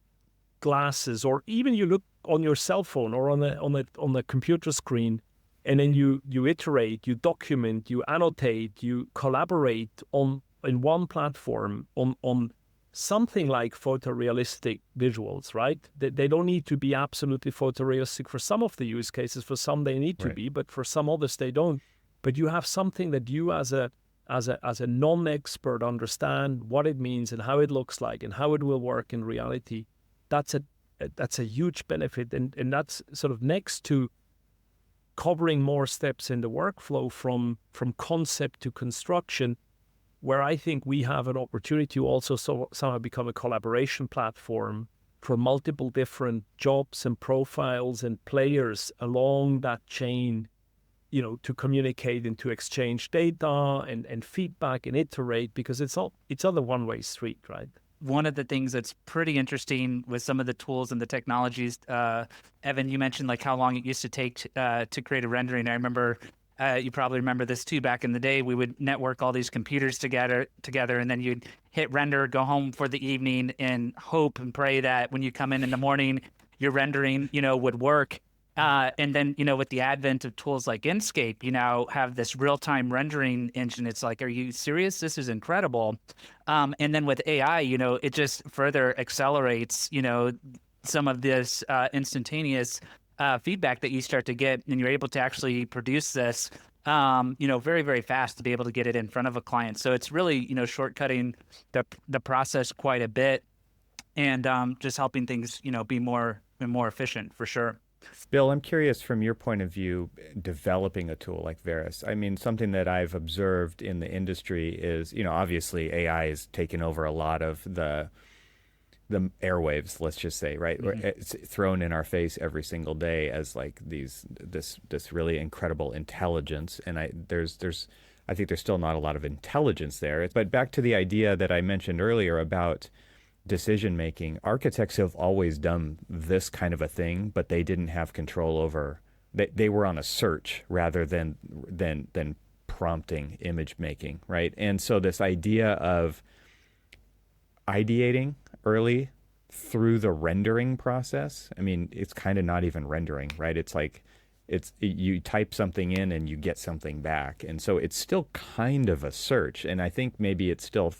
Speaker 2: glasses, or even you look on your cell phone or on a computer screen, and then you iterate, you document, you annotate, you collaborate in one platform on something like photorealistic visuals, right? They don't need to be absolutely photorealistic for some of the use cases. For some they need to be, but for some others they don't. But you have something that you as a non-expert understand what it means and how it looks like and how it will work in reality. That's a huge benefit, and that's sort of next to covering more steps in the workflow from concept to construction, where I think we have an opportunity to also somehow become a collaboration platform for multiple different jobs and profiles and players along that chain, to communicate and to exchange data and feedback and iterate, because it's not a one-way street, right?
Speaker 3: One of the things that's pretty interesting with some of the tools and the technologies, Evan, you mentioned like how long it used to take to create a rendering. I remember, you probably remember this too, back in the day, we would network all these computers together, and then you'd hit render, go home for the evening, and hope and pray that when you come in the morning, your rendering, would work. And then, with the advent of tools like Inkscape, you now have this real-time rendering engine. It's like, are you serious? This is incredible. And then with AI, it just further accelerates, some of this instantaneous feedback that you start to get, and you're able to actually produce this, very, very fast to be able to get it in front of a client. So it's really, shortcutting the process quite a bit, and just helping things, be more and more efficient for sure.
Speaker 1: Bill, I'm curious from your point of view, developing a tool like Veras. I mean, something that I've observed in the industry is, obviously AI is taking over a lot of the airwaves, let's just say, right? It's thrown in our face every single day as like this really incredible intelligence. And I think there's still not a lot of intelligence there. But back to the idea that I mentioned earlier about decision making, architects have always done this kind of a thing, but they didn't have control over. They were on a search rather than prompting image making, right? And so this idea of ideating early through the rendering process, I mean, it's kind of not even rendering, right? It's like you type something in and you get something back, and so it's still kind of a search. And I think maybe it's still.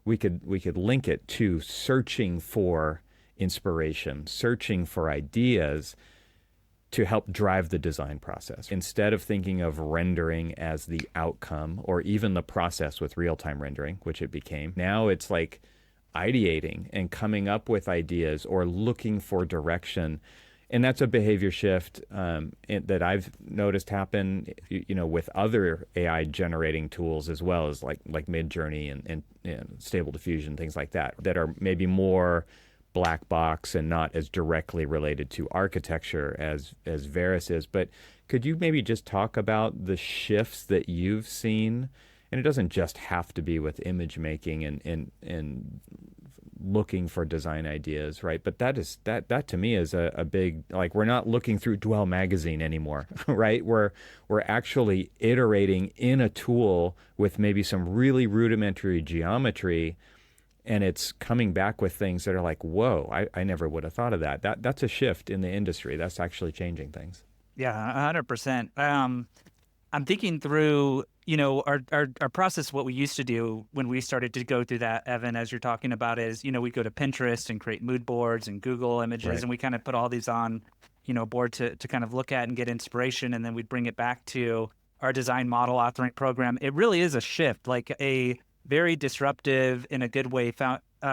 Speaker 1: We could link it to searching for inspiration, searching for ideas to help drive the design process. Instead of thinking of rendering as the outcome or even the process with real-time rendering, which it became, now it's like ideating and coming up with ideas or looking for direction. And that's a behavior shift that I've noticed happen, with other AI generating tools as well as like Midjourney and Stable Diffusion, things like that are maybe more black box and not as directly related to architecture as Veras is. But could you maybe just talk about the shifts that you've seen? And it doesn't just have to be with image making and looking for design ideas, right? But that to me is a big, like, we're not looking through Dwell magazine anymore, right? We're actually iterating in a tool with maybe some really rudimentary geometry, and it's coming back with things that are like, whoa, I never would have thought of that. That's a shift in the industry. That's actually changing things.
Speaker 3: Yeah, 100%. I'm thinking through, our process. What we used to do when we started to go through that, Evan, as you're talking about, is, we go to Pinterest and create mood boards and Google images,
Speaker 1: Right.
Speaker 3: and we kind of put all these on, a board to kind of look at and get inspiration, and then we'd bring it back to our design model authoring program. It really is a shift, like a very disruptive, in a good way,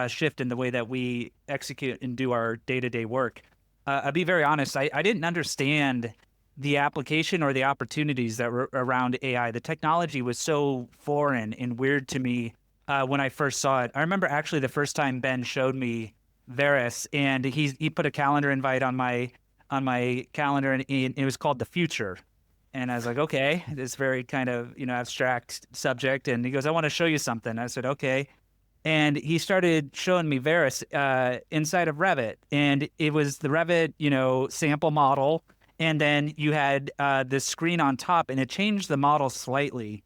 Speaker 3: shift in the way that we execute and do our day-to-day work. I'll be very honest, I didn't understand the application or the opportunities that were around AI. The technology was so foreign and weird to me when I first saw it. I remember actually the first time Ben showed me Veras, and he put a calendar invite on my calendar, and it was called The Future. And I was like, okay, this very kind of, abstract subject. And he goes, I want to show you something. I said, okay. And he started showing me Veras inside of Revit. And it was the Revit, sample model. And then you had this screen on top, and it changed the model slightly.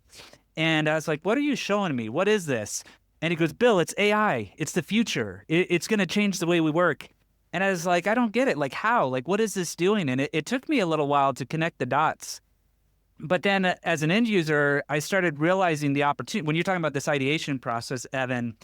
Speaker 3: And I was like, what are you showing me? What is this? And he goes, Bill, it's AI. It's the future. It's going to change the way we work. And I was like, I don't get it. Like, how? Like, what is this doing? And it took me a little while to connect the dots. But then as an end user, I started realizing the opportunity. When you're talking about this ideation process, Evan,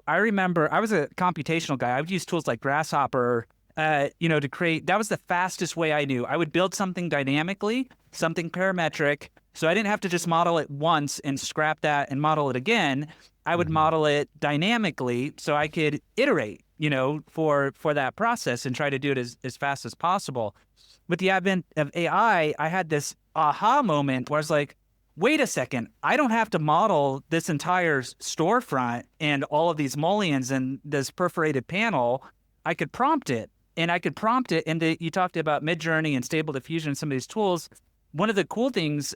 Speaker 3: I remember I was a computational guy. I would use tools like Grasshopper, to create. That was the fastest way I knew. I would build something dynamically, something parametric. So I didn't have to just model it once and scrap that and model it again. I would model it dynamically so I could iterate, for that process and try to do it as fast as possible. With the advent of AI, I had this aha moment where I was like, wait a second, I don't have to model this entire storefront and all of these mullions and this perforated panel. I could prompt it, and you talked about Midjourney and Stable Diffusion and some of these tools. One of the cool things,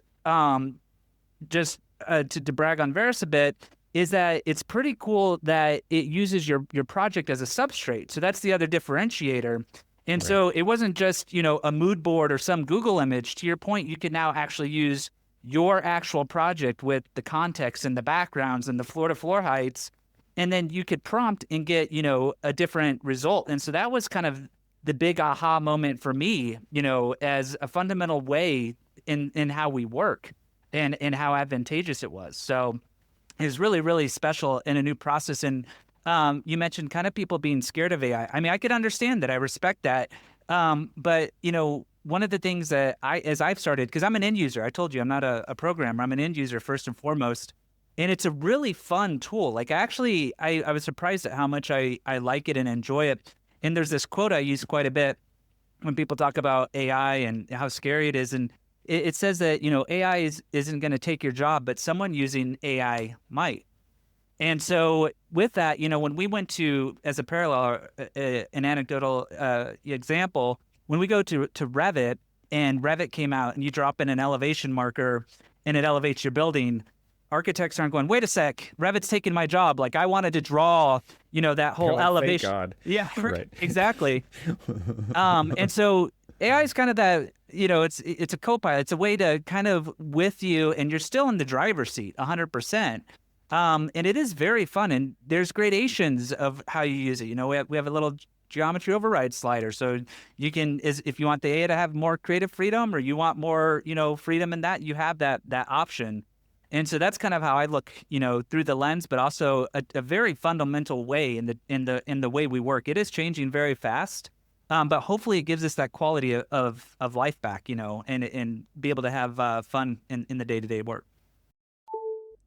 Speaker 3: just to brag on Veras a bit, is that it's pretty cool that it uses your project as a substrate. So that's the other differentiator. And
Speaker 1: Right.
Speaker 3: So it wasn't just, a mood board or some Google image. To your point, you can now actually use your actual project with the context and the backgrounds and the floor-to-floor heights, and then you could prompt and get, a different result. And so that was kind of the big aha moment for me, as a fundamental way in how we work and how advantageous it was. So it was really, really special in a new process. And you mentioned kind of people being scared of AI. I mean, I could understand that. I respect that. But, one of the things that as I've started, because I'm an end user, I told you I'm not a programmer, I'm an end user first and foremost. And it's a really fun tool. Like, actually, I was surprised at how much I like it and enjoy it. And there's this quote I use quite a bit when people talk about AI and how scary it is. And it says that, AI isn't going to take your job, but someone using AI might. And so with that, when we went to, as a parallel, an anecdotal example, when we go to Revit, and Revit came out and you drop in an elevation marker and it elevates your building, architects aren't going, wait a sec, Revit's taking my job. Like, I wanted to draw, that whole elevation.
Speaker 1: Thank God.
Speaker 3: Yeah,
Speaker 1: Right.
Speaker 3: Exactly. And so AI is kind of that, it's a co-pilot. It's a way to kind of with you, and you're still in the driver's seat 100%. And it is very fun, and there's gradations of how you use it. We have a little geometry override slider, so you can, if you want the AI to have more creative freedom, or you want more, freedom in that, you have that option. And so that's kind of how I look, through the lens, but also a very fundamental way in the way we work. It is changing very fast. But hopefully it gives us that quality of life back, and be able to have fun in the day-to-day work.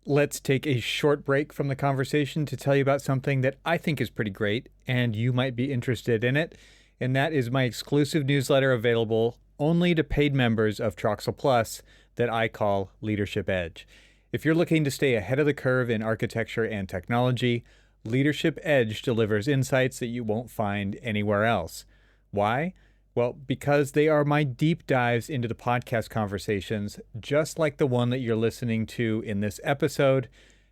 Speaker 1: Let's take a short break from the conversation to tell you about something that I think is pretty great and you might be interested in it. And that is my exclusive newsletter available only to paid members of Troxel Plus that I call Leadership Edge. If you're looking to stay ahead of the curve in architecture and technology, Leadership Edge delivers insights that you won't find anywhere else. Why? Well, because they are my deep dives into the podcast conversations, just like the one that you're listening to in this episode,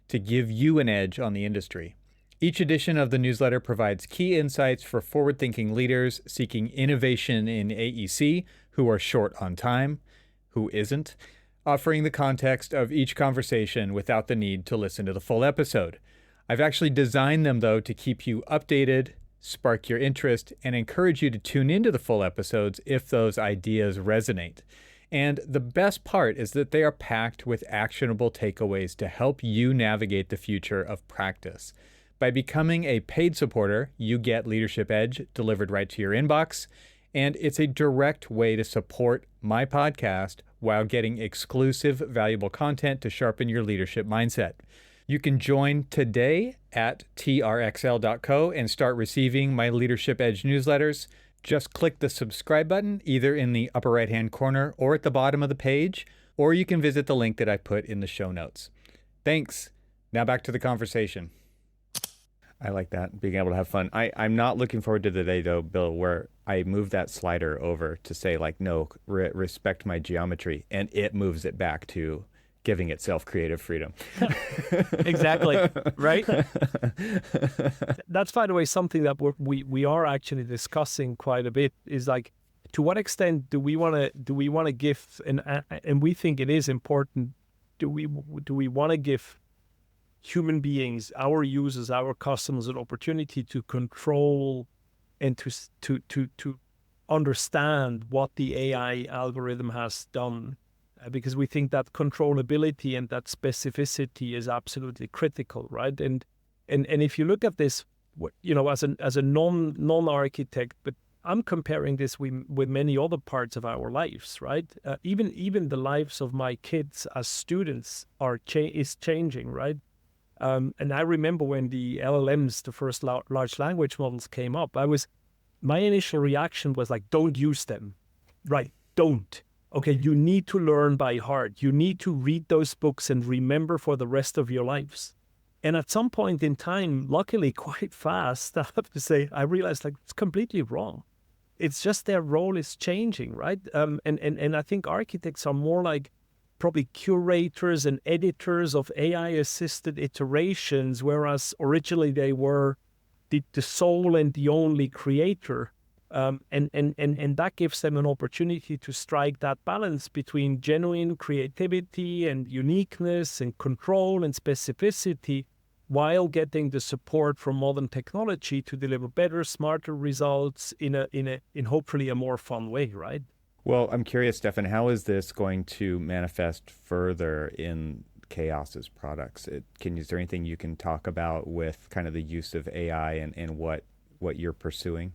Speaker 1: to give you an edge on the industry. Each edition of the newsletter provides key insights for forward-thinking leaders seeking innovation in AEC who are short on time, who isn't, offering the context of each conversation without the need to listen to the full episode. I've actually designed them, though, to keep you updated, spark your interest, and encourage you to tune into the full episodes if those ideas resonate. And the best part is that they are packed with actionable takeaways to help you navigate the future of practice. By becoming a paid supporter, you get Leadership Edge delivered right to your inbox, and it's a direct way to support my podcast while getting exclusive, valuable content to sharpen your leadership mindset. You can join today at trxl.co and start receiving my Leadership Edge newsletters. Just click the subscribe button either in the upper right-hand corner or at the bottom of the page, or you can visit the link that I put in the show notes. Thanks. Now back to the conversation. I like that, being able to have fun. I'm not looking forward to the day, though, Bill, where I move that slider over to say, like, no, respect my geometry, and it moves it back to giving itself creative freedom.
Speaker 2: Exactly, right? That's, by the way, something that we are actually discussing quite a bit, is like, to what extent do we want to give, and we think it is important, do we want to give human beings, our users, our customers, an opportunity to control and to understand what the AI algorithm has done, because we think that controllability and that specificity is absolutely critical, right? And if you look at this, as a non-architect, but I'm comparing this with many other parts of our lives, right? Even the lives of my kids as students is changing, right? And I remember when the LLMs, the first large language models came up, my initial reaction was like, don't use them, right? Don't. Okay, you need to learn by heart. You need to read those books and remember for the rest of your lives. And at some point in time, luckily quite fast, I have to say, I realized like it's completely wrong. It's just their role is changing, right? And I think architects are more like probably curators and editors of AI-assisted iterations, whereas originally they were the sole and the only creator. And that gives them an opportunity to strike that balance between genuine creativity and uniqueness and control and specificity, while getting the support from modern technology to deliver better, smarter results in hopefully a more fun way, right?
Speaker 1: Well, I'm curious, Stephan, how is this going to manifest further in Chaos's products? Is there anything you can talk about with kind of the use of AI and what you're pursuing?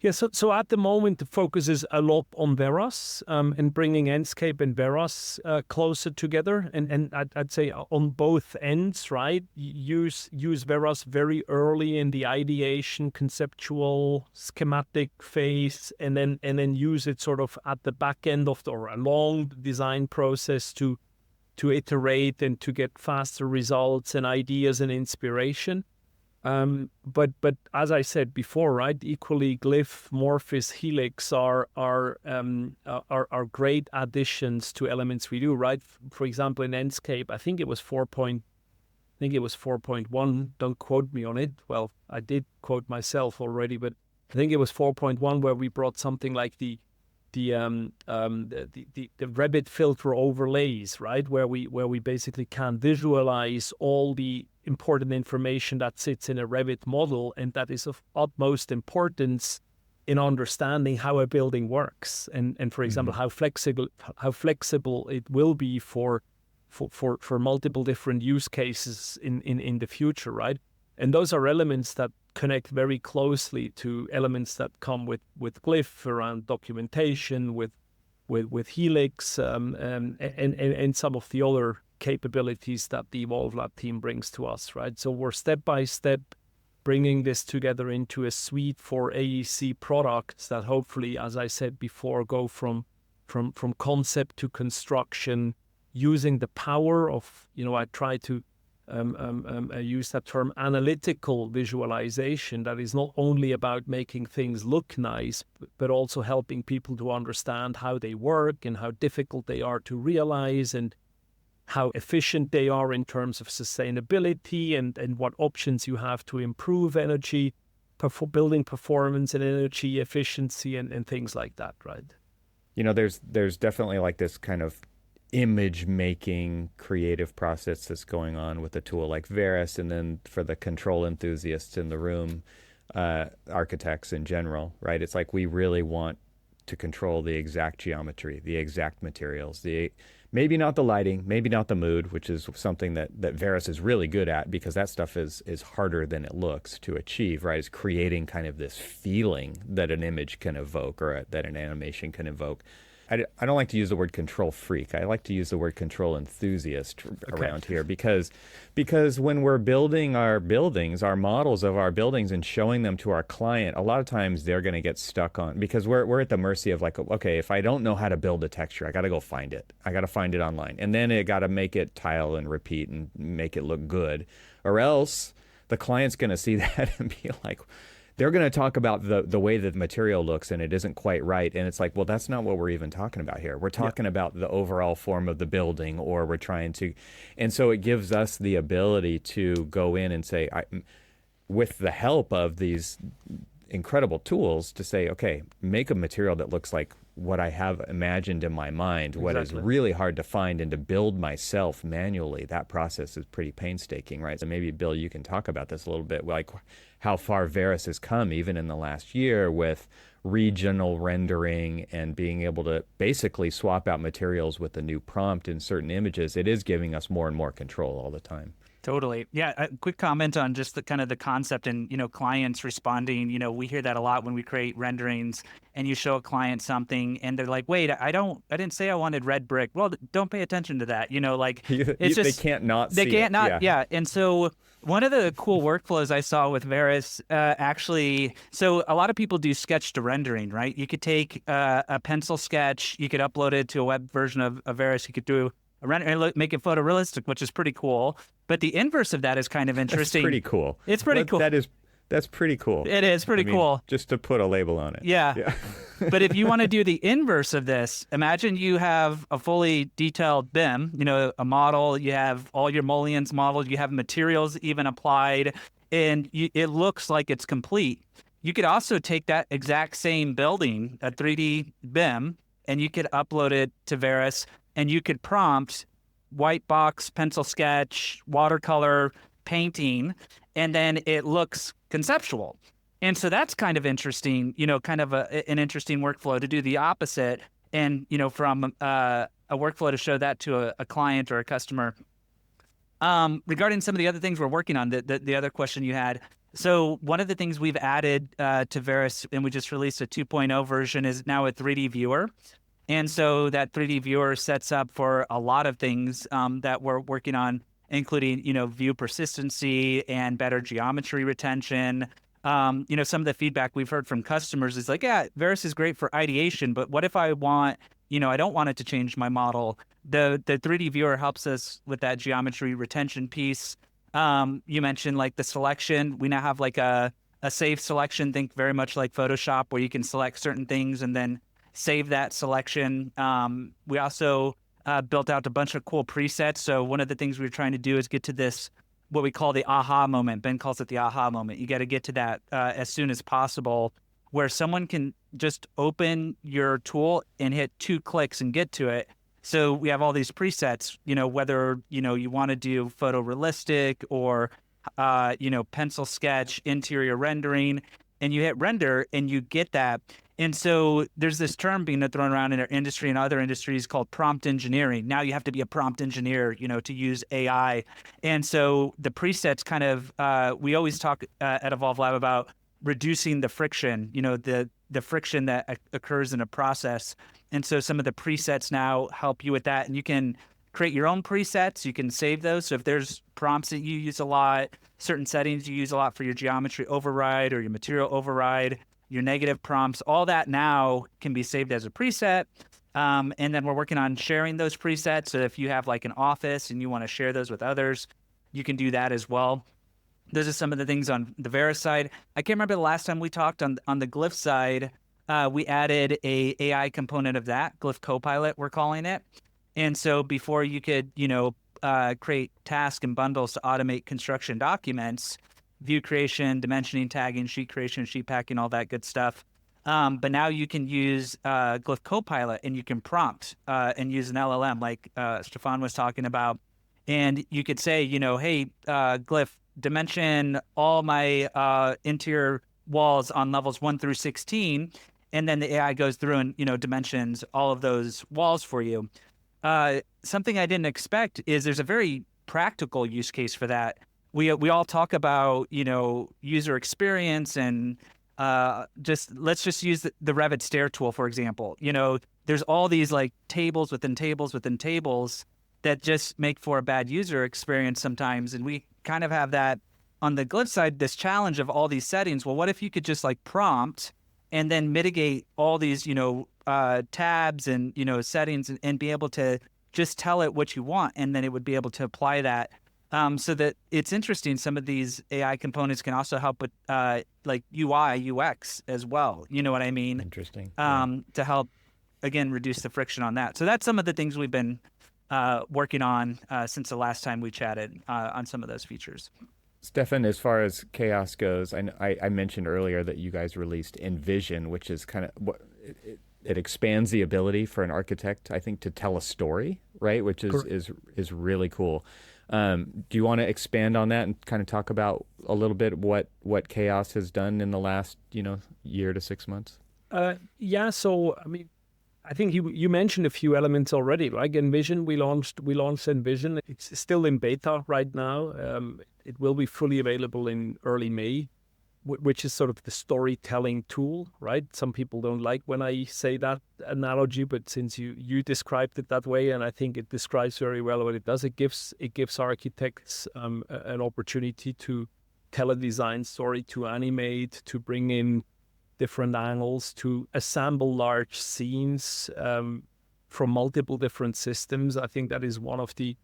Speaker 2: Yeah, so at the moment, the focus is a lot on Veras and bringing Enscape and Veras closer together. And I'd say on both ends, right? Use Veras very early in the ideation, conceptual, schematic phase, and then use it sort of at the back end or along the design process to iterate and to get faster results and ideas and inspiration. But as I said before, right, equally Glyph, Morphis, Helix are great additions to elements we do, right? For example, in Enscape, I think it was 4.1. Don't quote me on it. Well, I did quote myself already, but I think it was 4.1 where we brought something like the Revit filter overlays, right, where we basically can visualize all the important information that sits in a Revit model, and that is of utmost importance in understanding how a building works, and for example, how flexible it will be for multiple different use cases in the future, right? And those are elements that connect very closely to elements that come with Glyph around documentation, with Helix, and some of the other capabilities that the EvolveLab team brings to us, right? So we're step by step bringing this together into a suite for AEC products that hopefully, as I said before, go from concept to construction, using the power of, I try to use that term, analytical visualization, that is not only about making things look nice, but also helping people to understand how they work and how difficult they are to realize and how efficient they are in terms of sustainability and what options you have to improve energy, building performance and energy efficiency and things like that, right?
Speaker 1: There's definitely like this kind of image making creative process that's going on with a tool like Veras, and then for the control enthusiasts in the room, architects in general, right? It's like we really want to control the exact geometry, the exact materials, maybe not the lighting, maybe not the mood, which is something that Veras is really good at, because that stuff is harder than it looks to achieve, right? It's creating kind of this feeling that an image can evoke, or that an animation can evoke. I don't like to use the word control freak. I like to use the word control enthusiast around here, because when we're building our buildings, our models of our buildings, and showing them to our client, a lot of times they're going to get stuck on, because we're at the mercy of like, okay, if I don't know how to build a texture, I got to go find it. I got to find it online. And then I got to make it tile and repeat and make it look good. Or else the client's going to see that and be like, they're going to talk about the way that the material looks and it isn't quite right. And it's like, well, that's not what we're even talking about here. We're talking about the overall form of the building, or we're trying to. And so it gives us the ability to go in and say, with the help of these incredible tools, to say, okay, make a material that looks like what I have imagined in my mind, what is really hard to find and to build myself manually. That process is pretty painstaking, right? So maybe, Bill, you can talk about this a little bit, like how far Veras has come even in the last year with regional rendering and being able to basically swap out materials with the new prompt in certain images. It is giving us more and more control all the time.
Speaker 3: Totally. Yeah. A quick comment on just the kind of the concept and, clients responding. We hear that a lot when we create renderings and you show a client something and they're like, wait, I didn't say I wanted red brick. Well, don't pay attention to that. It's just,
Speaker 1: they can't not
Speaker 3: they
Speaker 1: see
Speaker 3: can't
Speaker 1: it.
Speaker 3: not. Yeah. And so one of the cool workflows I saw with Veras, so a lot of people do sketch to rendering, right? You could take a pencil sketch, you could upload it to a web version of Veras. You could do a render and make it photorealistic, which is pretty cool. But the inverse of that is kind of interesting.
Speaker 1: That's pretty cool.
Speaker 3: It's pretty cool.
Speaker 1: That's pretty cool.
Speaker 3: It is pretty cool.
Speaker 1: Just to put a label on it.
Speaker 3: Yeah. But if you want to do the inverse of this, imagine you have a fully detailed BIM, a model, you have all your mullions modeled, you have materials even applied, and it looks like it's complete. You could also take that exact same building, a 3D BIM, and you could upload it to Veras, and you could prompt white box, pencil sketch, watercolor, painting, and then it looks conceptual. And so that's kind of interesting, kind of an interesting workflow to do the opposite. And, from a workflow to show that to a client or a customer. Regarding some of the other things we're working on, the other question you had. So one of the things we've added to Veras, and we just released a 2.0 version, is now a 3D viewer. And so that 3D viewer sets up for a lot of things that we're working on, including, view persistency and better geometry retention. Some of the feedback we've heard from customers is like, yeah, Veras is great for ideation, but what if I want, I don't want it to change my model? The 3D viewer helps us with that geometry retention piece. You mentioned like the selection. We now have like a save selection, think very much like Photoshop, where you can select certain things and then save that selection. We also built out a bunch of cool presets. So one of the things we're trying to do is get to this, what we call the aha moment. Ben calls it the aha moment. You got to get to that as soon as possible, where someone can just open your tool and hit 2 clicks and get to it. So we have all these presets, whether, you want to do photorealistic or, pencil sketch, interior rendering, and you hit render and you get that. And so there's this term being thrown around in our industry and other industries called prompt engineering. Now you have to be a prompt engineer, to use AI. And so the presets kind of, we always talk at EvolveLab about reducing the friction, the friction that occurs in a process. And so some of the presets now help you with that. And you can create your own presets. You can save those. So if there's prompts that you use a lot, certain settings you use a lot for your geometry override or your material override, your negative prompts, all that now can be saved as a preset. And then we're working on sharing those presets. So if you have like an office and you want to share those with others, you can do that as well. Those are some of the things on the Veras side. I can't remember the last time we talked on the Glyph side. We added a AI component of that, Glyph Copilot, we're calling it. And so before you could, create tasks and bundles to automate construction documents, view creation, dimensioning, tagging, sheet creation, sheet packing, all that good stuff. But now you can use Glyph Copilot and you can prompt and use an LLM like Stephan was talking about. And you could say, hey, Glyph, dimension all my interior walls on levels 1 through 16. And then the AI goes through and, dimensions all of those walls for you. Something I didn't expect is there's a very practical use case for that. We all talk about, user experience and let's just use the Revit stair tool, for example. There's all these like tables within tables within tables that just make for a bad user experience sometimes. And we kind of have that on the Glyph side, this challenge of all these settings. Well, what if you could just like prompt and then mitigate all these, tabs and, settings and be able to just tell it what you want. And then it would be able to apply that. So that it's interesting. Some of these AI components can also help with like UI, UX as well. You know what I mean?
Speaker 1: Interesting.
Speaker 3: To help, again, reduce the friction on that. So that's some of the things we've been working on since the last time we chatted on some of those features.
Speaker 1: Stephan, as far as Chaos goes, I mentioned earlier that you guys released Envision, which is kind of what it expands the ability for an architect, I think, to tell a story, right? Which is really cool. Do you want to expand on that and kind of talk about a little bit what Chaos has done in the last year to 6 months?
Speaker 2: Yeah. So I think you mentioned a few elements already. Like Envision, we launched Envision. It's still in beta right now. It will be fully available in early May, which is sort of the storytelling tool, right? Some people don't like when I say that analogy, but since you described it that way, and I think it describes very well what it does, it gives architects an opportunity to tell a design story, to animate, to bring in different angles, to assemble large scenes from multiple different systems. I think that is one of the.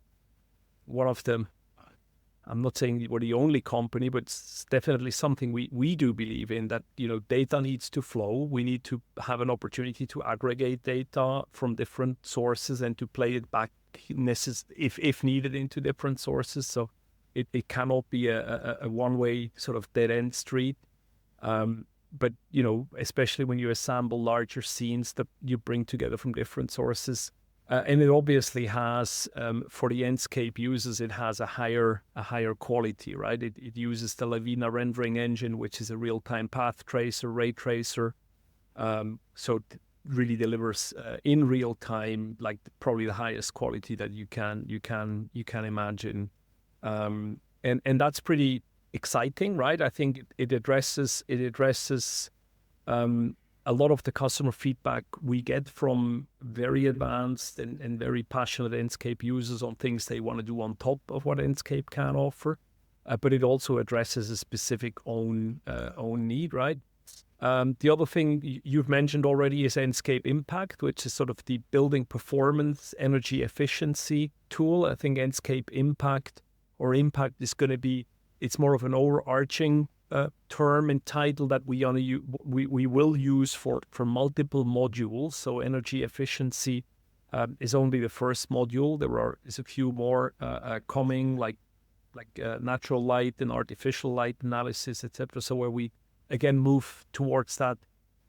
Speaker 2: I'm not saying we're the only company, but it's definitely something we do believe in, that data needs to flow. We need to have an opportunity to aggregate data from different sources and to play it back if needed into different sources. So it cannot be a one-way sort of dead-end street. But especially when you assemble larger scenes that you bring together from different sources. And it obviously has, for the Enscape users, it has a higher quality, right? It uses the Lavina rendering engine, which is a real-time path tracer, ray tracer. So it really delivers in real time, like probably the highest quality that you can imagine. And that's pretty exciting, right? I think it addresses a lot of the customer feedback we get from very advanced and very passionate Enscape users on things they want to do on top of what Enscape can offer. But it also addresses a specific own need, right? The other thing you've mentioned already is Enscape Impact, which is sort of the building performance, energy efficiency tool. I think Enscape Impact is going to be, it's more of an overarching term and title that we will use for multiple modules. So energy efficiency is only the first module. Is a few more coming, like natural light and artificial light analysis, etc. So where we again move towards that,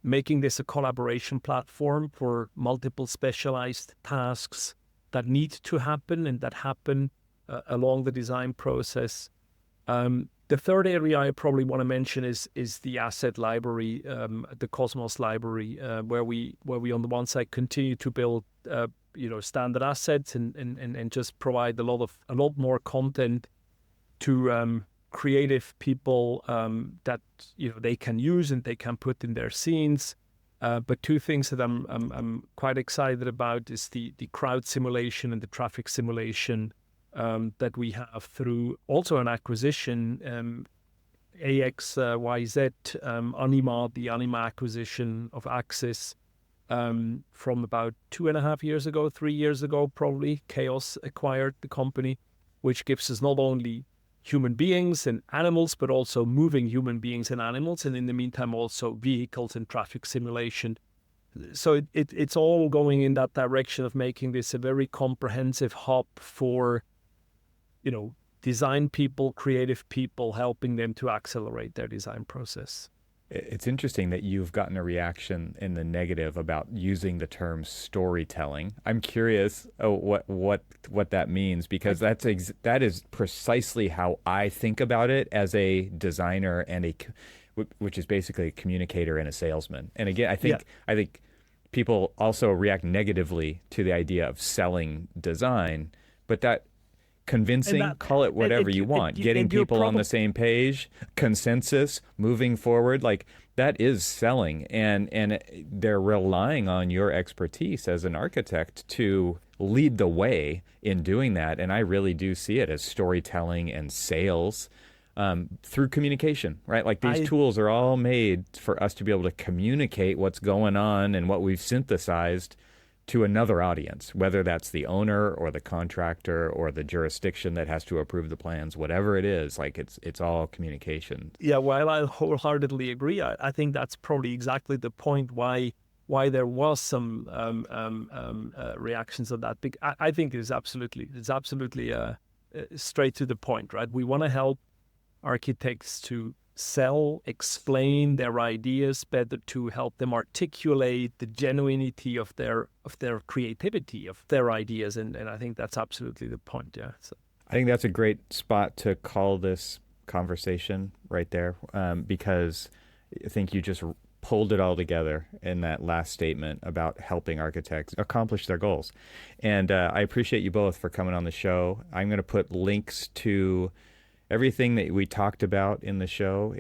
Speaker 2: making this a collaboration platform for multiple specialized tasks that need to happen and that happen along the design process. The third area I probably want to mention is the asset library, the Cosmos library, where we on the one side continue to build standard assets and just provide a lot more content to creative people that they can use and they can put in their scenes. But two things that I'm quite excited about is the crowd simulation and the traffic simulation that we have through also an acquisition, AXYZ, Anima, the Anima acquisition of Axis from about 3 years ago, probably. Chaos acquired the company, which gives us not only human beings and animals, but also moving human beings and animals, and in the meantime also vehicles and traffic simulation. So it's all going in that direction of making this a very comprehensive hub for design people, creative people, helping them to accelerate their design process.
Speaker 1: It's interesting that you've gotten a reaction in the negative about using the term storytelling. I'm curious what that means, because that is precisely how I think about it as a designer and which is basically a communicator and a salesman. And again, I think people also react negatively to the idea of selling design, but that convincing, call it whatever you want, getting people on the same page, consensus, moving forward, like that is selling. And they're relying on your expertise as an architect to lead the way in doing that. And I really do see it as storytelling and sales through communication, right? Like these tools are all made for us to be able to communicate what's going on and what we've synthesized to another audience, whether that's the owner or the contractor or the jurisdiction that has to approve the plans, whatever it is, like it's all communication.
Speaker 2: Yeah, while I wholeheartedly agree, I think that's probably exactly the point why there was some reactions on that. I think it's absolutely straight to the point, right? We want to help architects to sell, explain their ideas better, to help them articulate the genuinity of their creativity, of their ideas, and I think that's absolutely the point. Yeah, so
Speaker 1: I think that's a great spot to call this conversation right there, because I think you just pulled it all together in that last statement about helping architects accomplish their goals. And I appreciate you both for coming on the show. I'm going to put links to everything that we talked about in the show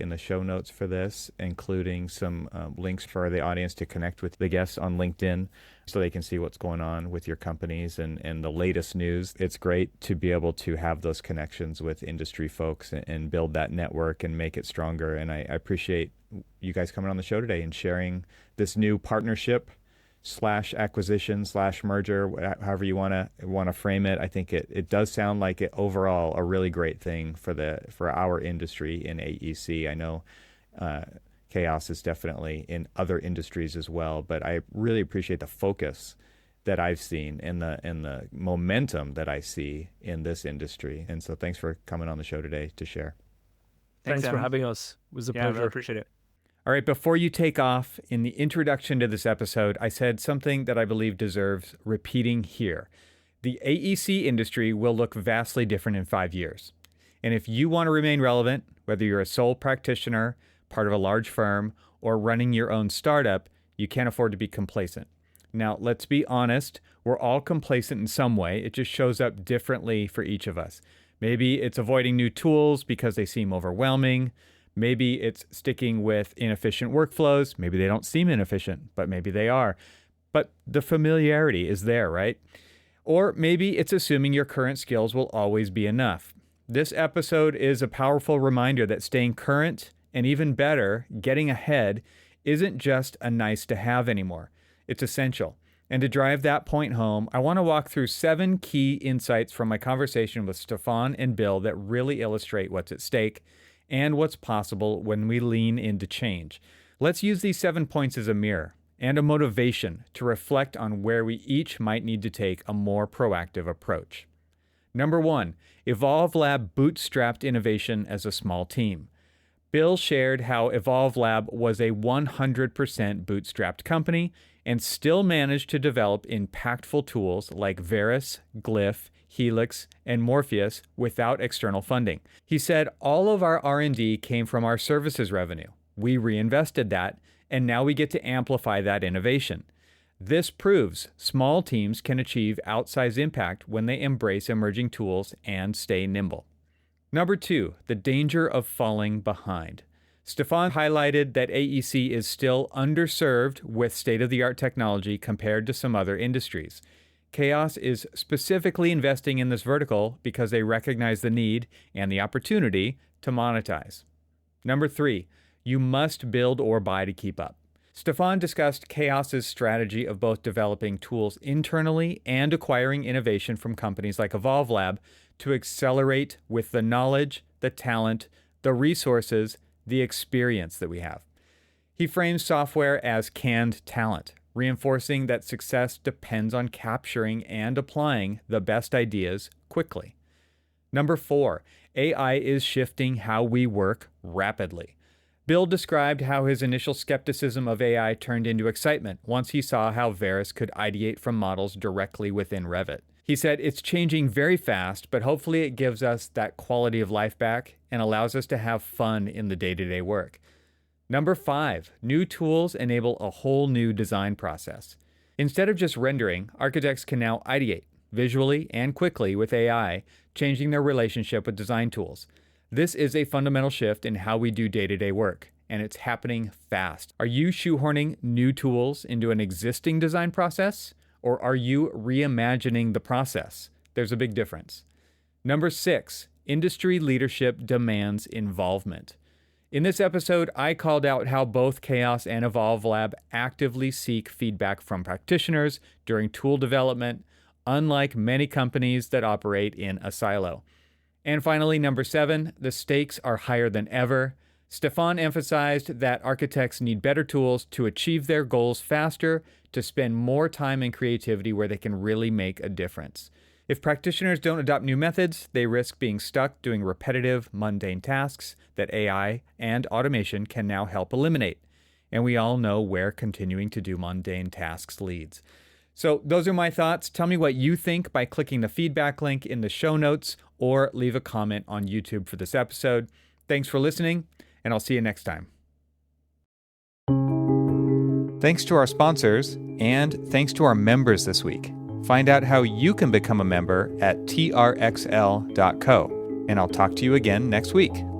Speaker 1: notes for this, including some links for the audience to connect with the guests on LinkedIn so they can see what's going on with your companies and the latest news. It's great to be able to have those connections with industry folks and build that network and make it stronger. And I appreciate you guys coming on the show today and sharing this new partnership / acquisition / merger, however you want to frame it. I think it does sound like it overall a really great thing for our industry in AEC. I know Chaos is definitely in other industries as well, but I really appreciate the focus that I've seen and the momentum that I see in this industry. And so thanks for coming on the show today to share.
Speaker 2: Thanks for having us. It was a pleasure.
Speaker 3: I really appreciate it.
Speaker 1: All right, before you take off, in the introduction to this episode, I said something that I believe deserves repeating here. The AEC industry will look vastly different in 5 years. And if you want to remain relevant, whether you're a sole practitioner, part of a large firm, or running your own startup, you can't afford to be complacent. Now, let's be honest, we're all complacent in some way. It just shows up differently for each of us. Maybe it's avoiding new tools because they seem overwhelming. Maybe it's sticking with inefficient workflows. Maybe they don't seem inefficient, but maybe they are. But the familiarity is there, right? Or maybe it's assuming your current skills will always be enough. This episode is a powerful reminder that staying current, and even better, getting ahead, isn't just a nice to have anymore. It's essential. And to drive that point home, I want to walk through 7 key insights from my conversation with Stephan and Bill that really illustrate what's at stake and what's possible when we lean into change. Let's use these 7 points as a mirror and a motivation to reflect on where we each might need to take a more proactive approach. Number 1, EvolveLab bootstrapped innovation as a small team. Bill shared how EvolveLab was a 100% bootstrapped company and still managed to develop impactful tools like Veras, Glyph, Helix, and Morpheus without external funding. He said, all of our R&D came from our services revenue. We reinvested that, and now we get to amplify that innovation. This proves small teams can achieve outsized impact when they embrace emerging tools and stay nimble. Number 2, the danger of falling behind. Stephan highlighted that AEC is still underserved with state-of-the-art technology compared to some other industries. Chaos is specifically investing in this vertical because they recognize the need and the opportunity to monetize. Number 3, you must build or buy to keep up. Stephan discussed Chaos's strategy of both developing tools internally and acquiring innovation from companies like EvolveLab to accelerate with the knowledge, the talent, the resources, the experience that we have. He frames software as canned talent, reinforcing that success depends on capturing and applying the best ideas quickly. Number 4, AI is shifting how we work rapidly. Bill described how his initial skepticism of AI turned into excitement once he saw how Veras could ideate from models directly within Revit. He said, it's changing very fast, but hopefully it gives us that quality of life back and allows us to have fun in the day-to-day work. Number 5, new tools enable a whole new design process. Instead of just rendering, architects can now ideate visually and quickly with AI, changing their relationship with design tools. This is a fundamental shift in how we do day-to-day work, and it's happening fast. Are you shoehorning new tools into an existing design process, or are you reimagining the process? There's a big difference. Number 6, industry leadership demands involvement. In this episode, I called out how both Chaos and EvolveLab actively seek feedback from practitioners during tool development, unlike many companies that operate in a silo. And finally, number 7, the stakes are higher than ever. Stephan emphasized that architects need better tools to achieve their goals faster, to spend more time and creativity where they can really make a difference. If practitioners don't adopt new methods, they risk being stuck doing repetitive, mundane tasks that AI and automation can now help eliminate. And we all know where continuing to do mundane tasks leads. So those are my thoughts. Tell me what you think by clicking the feedback link in the show notes or leave a comment on YouTube for this episode. Thanks for listening, and I'll see you next time. Thanks to our sponsors, and thanks to our members this week. Find out how you can become a member at trxl.co, and I'll talk to you again next week.